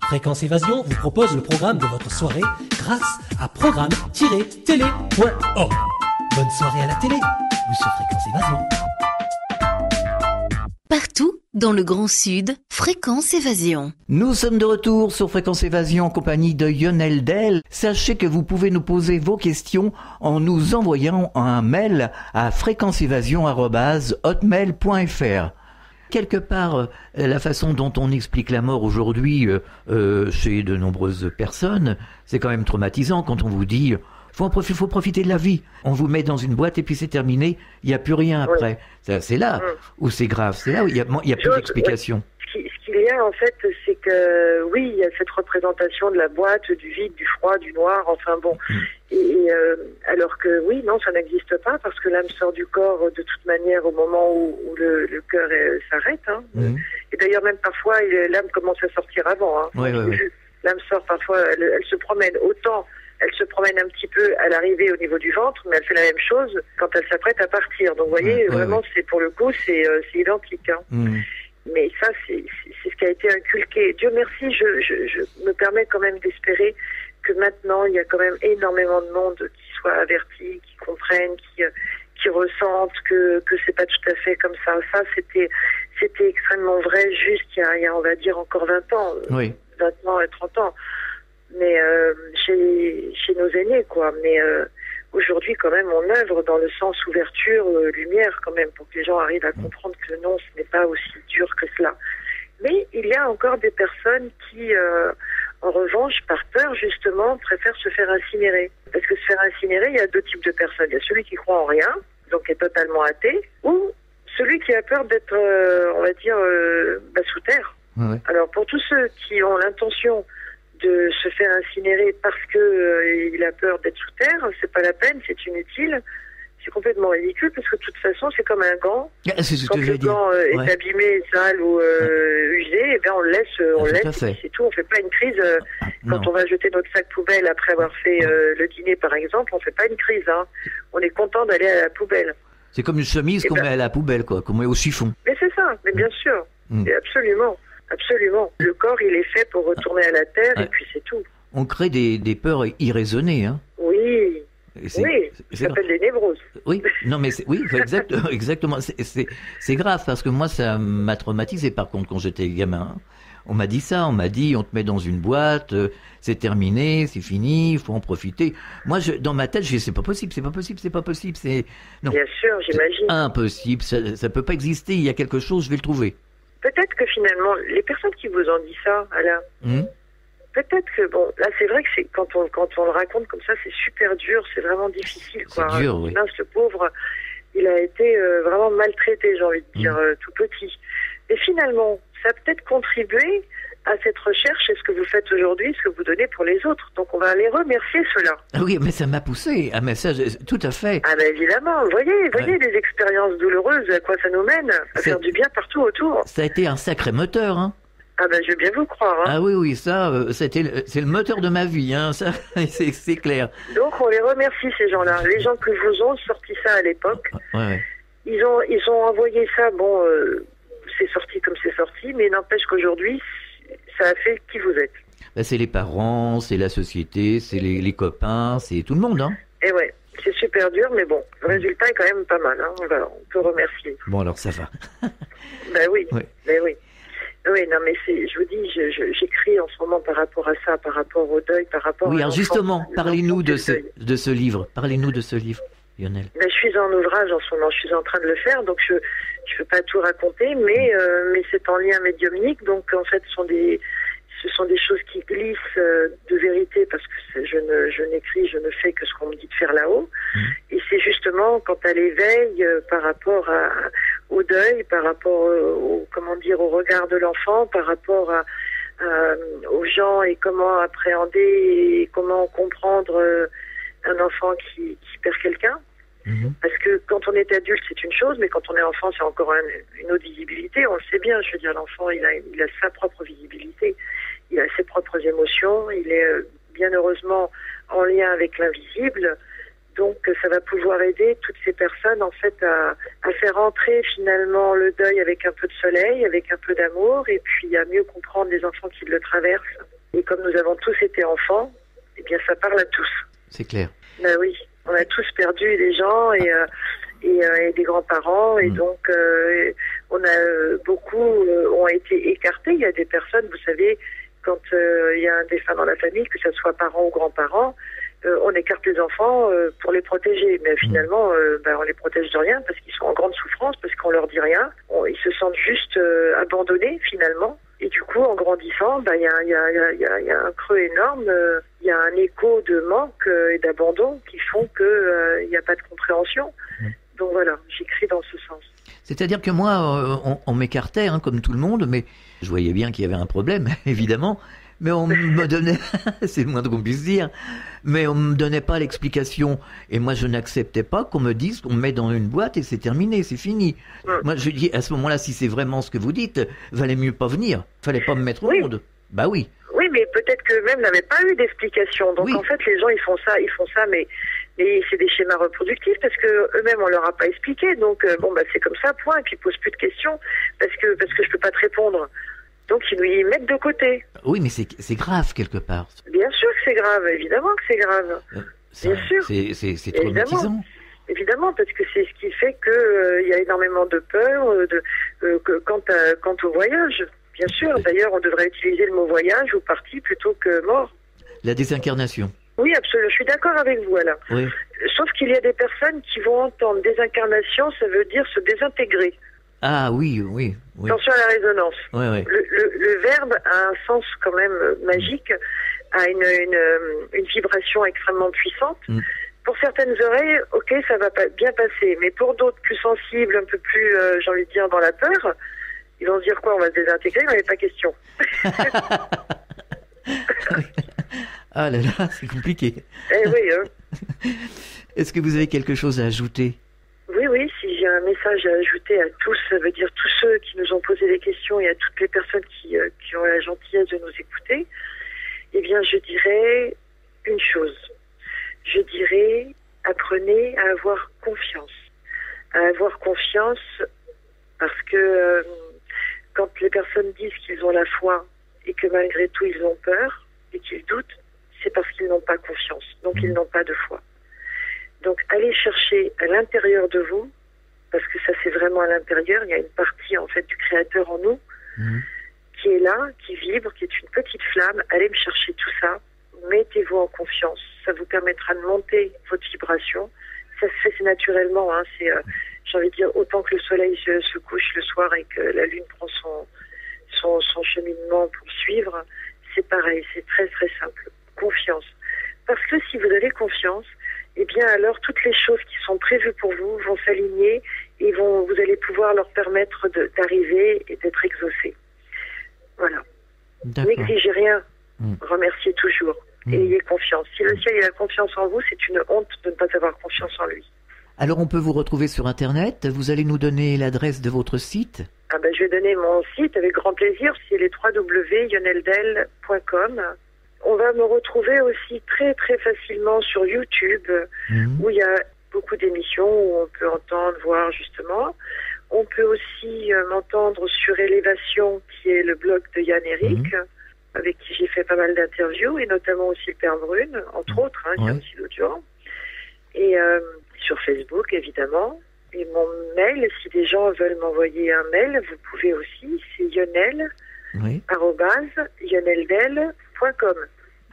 Speaker 6: Fréquence Évasion vous propose le programme de votre soirée grâce à programme-télé.org. Bonne soirée à la télé ou sur Fréquence Évasion.
Speaker 3: Partout dans le Grand Sud, Fréquence Évasion.
Speaker 4: Nous sommes de retour sur Fréquence Évasion en compagnie de Lionel Del. Sachez que vous pouvez nous poser vos questions en nous envoyant un mail à fréquenceévasion@hotmail.fr. Quelque part, la façon dont on explique la mort aujourd'hui chez de nombreuses personnes, c'est quand même traumatisant quand on vous dit faut profiter de la vie. On vous met dans une boîte et puis c'est terminé, il n'y a plus rien après. C'est là où c'est grave, c'est là où il y a plus d'explication.
Speaker 7: Ce qu'il y a en fait, c'est que oui, il y a cette représentation de la boîte, du vide, du froid, du noir, enfin bon. Alors que oui, non, ça n'existe pas parce que l'âme sort du corps de toute manière au moment où le cœur s'arrête. Hein. Et d'ailleurs même parfois l'âme commence à sortir avant. Hein. L'âme sort parfois, elle se promène autant. Elle se promène un petit peu à l'arrivée au niveau du ventre, mais elle fait la même chose quand elle s'apprête à partir. Donc vous voyez, vraiment, c'est pour le coup, c'est identique. Hein. Mais ça, c'est ce qui a été inculqué. Dieu merci, je me permets quand même d'espérer que maintenant, il y a quand même énormément de monde qui soit averti, qui comprennent, qui ressentent que c'est pas tout à fait comme ça. Ça, c'était extrêmement vrai juste il y a on va dire, encore 20 ans. 20 ans et 30 ans. Mais chez nos aînés, quoi. Mais aujourd'hui, quand même, on œuvre dans le sens ouverture, lumière, quand même, pour que les gens arrivent à comprendre que non, ce n'est pas aussi dur que cela. Mais il y a encore des personnes qui, en revanche, par peur, justement, préfèrent se faire incinérer. Parce que se faire incinérer, il y a deux types de personnes. Il y a celui qui croit en rien, donc est totalement athée, ou celui qui a peur d'être, on va dire, sous terre. Alors, pour tous ceux qui ont l'intention de se faire incinérer parce que il a peur d'être sous terre, c'est pas la peine, c'est inutile, c'est complètement ridicule parce que de toute façon c'est comme un gant.
Speaker 4: C'est ce
Speaker 7: quand
Speaker 4: que
Speaker 7: le gant est abîmé, sale ou usé, on le laisse, c'est tout. On fait pas une crise quand on va jeter notre sac poubelle après avoir fait le dîner par exemple, on fait pas une crise. Hein. On est content d'aller à la poubelle.
Speaker 4: C'est comme une chemise qu'on met à la poubelle, quoi, qu'on met au chiffon.
Speaker 7: Mais c'est ça, mais bien sûr, et absolument. Absolument. Le corps, il est fait pour retourner à la terre et puis c'est tout.
Speaker 4: On crée des peurs irraisonnées, hein.
Speaker 7: Oui. Ça s'appelle des névroses.
Speaker 4: Oui, non mais exactement. C'est grave parce que moi, ça m'a traumatisé par contre quand j'étais gamin. On m'a dit ça, on te met dans une boîte, c'est terminé, c'est fini, il faut en profiter. Moi, dans ma tête, je dis c'est pas possible. Non.
Speaker 7: Bien sûr, j'imagine.
Speaker 4: C'est impossible, ça peut pas exister, il y a quelque chose, je vais le trouver.
Speaker 7: Peut-être que finalement, les personnes qui vous ont dit ça, Alain, peut-être que, bon, là c'est vrai que quand on le raconte comme ça, c'est super dur, c'est vraiment difficile, quoi.
Speaker 4: C'est dur, oui.
Speaker 7: Là, ce pauvre, il a été vraiment maltraité, j'ai envie de dire, tout petit. Et finalement, ça a peut-être contribué à cette recherche et ce que vous faites aujourd'hui, ce que vous donnez pour les autres. Donc on va les remercier, ceux-là.
Speaker 4: Ah oui, mais ça m'a poussé un message, tout à fait.
Speaker 7: Ah ben évidemment, voyez les expériences douloureuses, à quoi ça nous mène, à faire du bien partout autour.
Speaker 4: Ça a été un sacré moteur, hein.
Speaker 7: Ah ben je veux bien vous croire. Hein.
Speaker 4: Ah oui, ça, c'est le moteur de ma vie, hein, ça, c'est clair.
Speaker 7: Donc on les remercie ces gens-là, les gens qui vous ont sorti ça à l'époque. Ils ont envoyé ça, c'est sorti comme c'est sorti, mais n'empêche qu'aujourd'hui, ça a fait qui vous êtes.
Speaker 4: C'est les parents, c'est la société, c'est les copains, c'est tout le monde, hein.
Speaker 7: Et ouais, c'est super dur, mais bon, le résultat est quand même pas mal, hein. On peut remercier.
Speaker 4: Bon, alors ça va.
Speaker 7: Ben oui, Oui, non, mais je vous dis, j'écris en ce moment par rapport à ça, par rapport au deuil, par rapport
Speaker 4: à... Oui, alors justement, parlez-nous de ce livre. Parlez-nous de ce livre, Lionel.
Speaker 7: Ben, je suis en ouvrage en ce moment, je suis en train de le faire, donc je ne peux pas tout raconter, mais c'est en lien médiumnique, donc en fait, ce sont des choses qui glissent de vérité, parce que je n'écris, je ne fais que ce qu'on me dit de faire là-haut. Et c'est justement quant à l'éveil par rapport au deuil, par rapport au regard de l'enfant, par rapport aux gens et comment appréhender et comment comprendre un enfant qui perd quelqu'un. Parce que quand on est adulte, c'est une chose, mais quand on est enfant, c'est encore une autre visibilité. On le sait bien, je veux dire, l'enfant, il a sa propre visibilité. il a ses propres émotions, il est bien heureusement en lien avec l'invisible. Donc ça va pouvoir aider toutes ces personnes en fait à faire entrer finalement le deuil avec un peu de soleil, avec un peu d'amour, et puis à mieux comprendre les enfants qui le traversent. Et comme nous avons tous été enfants, eh bien ça parle à tous.
Speaker 4: C'est clair.
Speaker 7: Ben oui, on a tous perdu des gens et des grands-parents, et donc on a beaucoup ont été écartés. Il y a des personnes, vous savez, quand il y a un défunt dans la famille, que ce soit parents ou grands-parents, on écarte les enfants pour les protéger, mais finalement on les protège de rien parce qu'ils sont en grande souffrance, parce qu'on leur dit rien. Ils se sentent juste abandonnés finalement, et du coup en grandissant il y a un creux énorme, il y a un écho de manque et d'abandon qui font que il n'y a pas de compréhension. Donc voilà, j'écris dans ce sens.
Speaker 4: C'est-à-dire que moi, on m'écartait, comme tout le monde, mais je voyais bien qu'il y avait un problème, évidemment. Mais on me donnait, c'est le moins qu'on puisse dire, mais on me donnait pas l'explication. Et moi, je n'acceptais pas qu'on me dise qu'on me met dans une boîte et c'est terminé, c'est fini. Moi, je dis, à ce moment-là, si c'est vraiment ce que vous dites, valait mieux pas venir. Fallait pas me mettre au monde. Bah oui.
Speaker 7: Oui, mais peut-être qu'eux-mêmes n'avaient pas eu d'explication. Donc en fait, les gens, ils font ça, mais c'est des schémas reproductifs parce que eux-mêmes on leur a pas expliqué. Donc c'est comme ça, point. Et puis ils posent plus de questions parce que je peux pas te répondre. Donc ils mettent de côté.
Speaker 4: Oui, mais c'est grave quelque part.
Speaker 7: Bien sûr que c'est grave, évidemment que c'est grave. Bien sûr.
Speaker 4: C'est traumatisant.
Speaker 7: Évidemment, parce que c'est ce qui fait que il y a énormément de peur quant au voyage. Bien sûr. D'ailleurs, on devrait utiliser le mot voyage ou partie plutôt que mort.
Speaker 4: La désincarnation.
Speaker 7: Oui, absolument. Je suis d'accord avec vous, Alain.
Speaker 4: Oui.
Speaker 7: Sauf qu'il y a des personnes qui vont entendre désincarnation, ça veut dire se désintégrer.
Speaker 4: Ah oui.
Speaker 7: Attention à la résonance.
Speaker 4: Oui.
Speaker 7: Le verbe a un sens quand même magique, a une vibration extrêmement puissante. Pour certaines oreilles, ok, ça va bien passer. Mais pour d'autres plus sensibles, un peu plus, j'ai envie de dire, dans la peur, ils vont se dire quoi, on va se désintégrer, il n'en est pas question.
Speaker 4: Ah là là, c'est compliqué.
Speaker 7: Eh oui.
Speaker 4: Est-ce que vous avez quelque chose à ajouter ?
Speaker 7: Oui, si j'ai un message à ajouter à tous, ça veut dire tous ceux qui nous ont posé des questions et à toutes les personnes qui ont la gentillesse de nous écouter, eh bien je dirais une chose. Je dirais, apprenez à avoir confiance. À avoir confiance parce que quand les personnes disent qu'ils ont la foi et que malgré tout ils ont peur et qu'ils doutent, c'est parce qu'ils n'ont pas confiance, donc ils n'ont pas de foi. Donc allez chercher à l'intérieur de vous, parce que ça c'est vraiment à l'intérieur, il y a une partie en fait du Créateur en nous, qui est là, qui vibre, qui est une petite flamme. Allez me chercher tout ça, mettez-vous en confiance, ça vous permettra de monter votre vibration. Ça se fait naturellement, c'est, j'ai envie de dire, autant que le soleil se couche le soir et que la lune prend son cheminement pour suivre, c'est pareil, c'est très très simple. Confiance. Parce que si vous avez confiance, eh bien alors toutes les choses qui sont prévues pour vous vont s'aligner et vous allez pouvoir leur permettre d'arriver et d'être exaucés. Voilà. N'exigez rien, remerciez toujours et ayez confiance. Si le ciel a confiance en vous, c'est une honte de ne pas avoir confiance en lui.
Speaker 4: Alors on peut vous retrouver sur Internet, vous allez nous donner l'adresse de votre site ?
Speaker 7: Je vais donner mon site avec grand plaisir, c'est les www.yoneldel.com. On va me retrouver aussi très très facilement sur YouTube, où il y a beaucoup d'émissions où on peut entendre, voir justement. On peut aussi m'entendre sur Élévation, qui est le blog de Yann Eric, avec qui j'ai fait pas mal d'interviews, et notamment aussi le Père Brune, entre autres, il y a aussi d'autres gens. Et sur Facebook, évidemment. Et mon mail, si des gens veulent m'envoyer un mail, vous pouvez aussi, c'est yoneldel.com.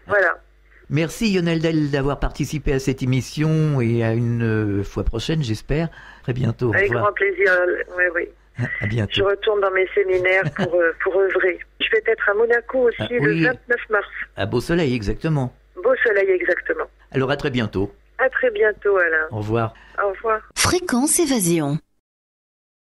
Speaker 7: Voilà.
Speaker 4: Merci Yoneldel d'avoir participé à cette émission et à une fois prochaine, j'espère. Très bientôt.
Speaker 7: Avec grand plaisir, oui.
Speaker 4: À bientôt.
Speaker 7: Je retourne dans mes séminaires pour œuvrer. Je vais être à Monaco aussi le 29 mars.
Speaker 4: À Beau Soleil, exactement.
Speaker 7: Beau Soleil, exactement.
Speaker 4: Alors à très bientôt.
Speaker 7: À très bientôt, Alain.
Speaker 4: Au revoir.
Speaker 7: Au revoir.
Speaker 8: Fréquence Évasion.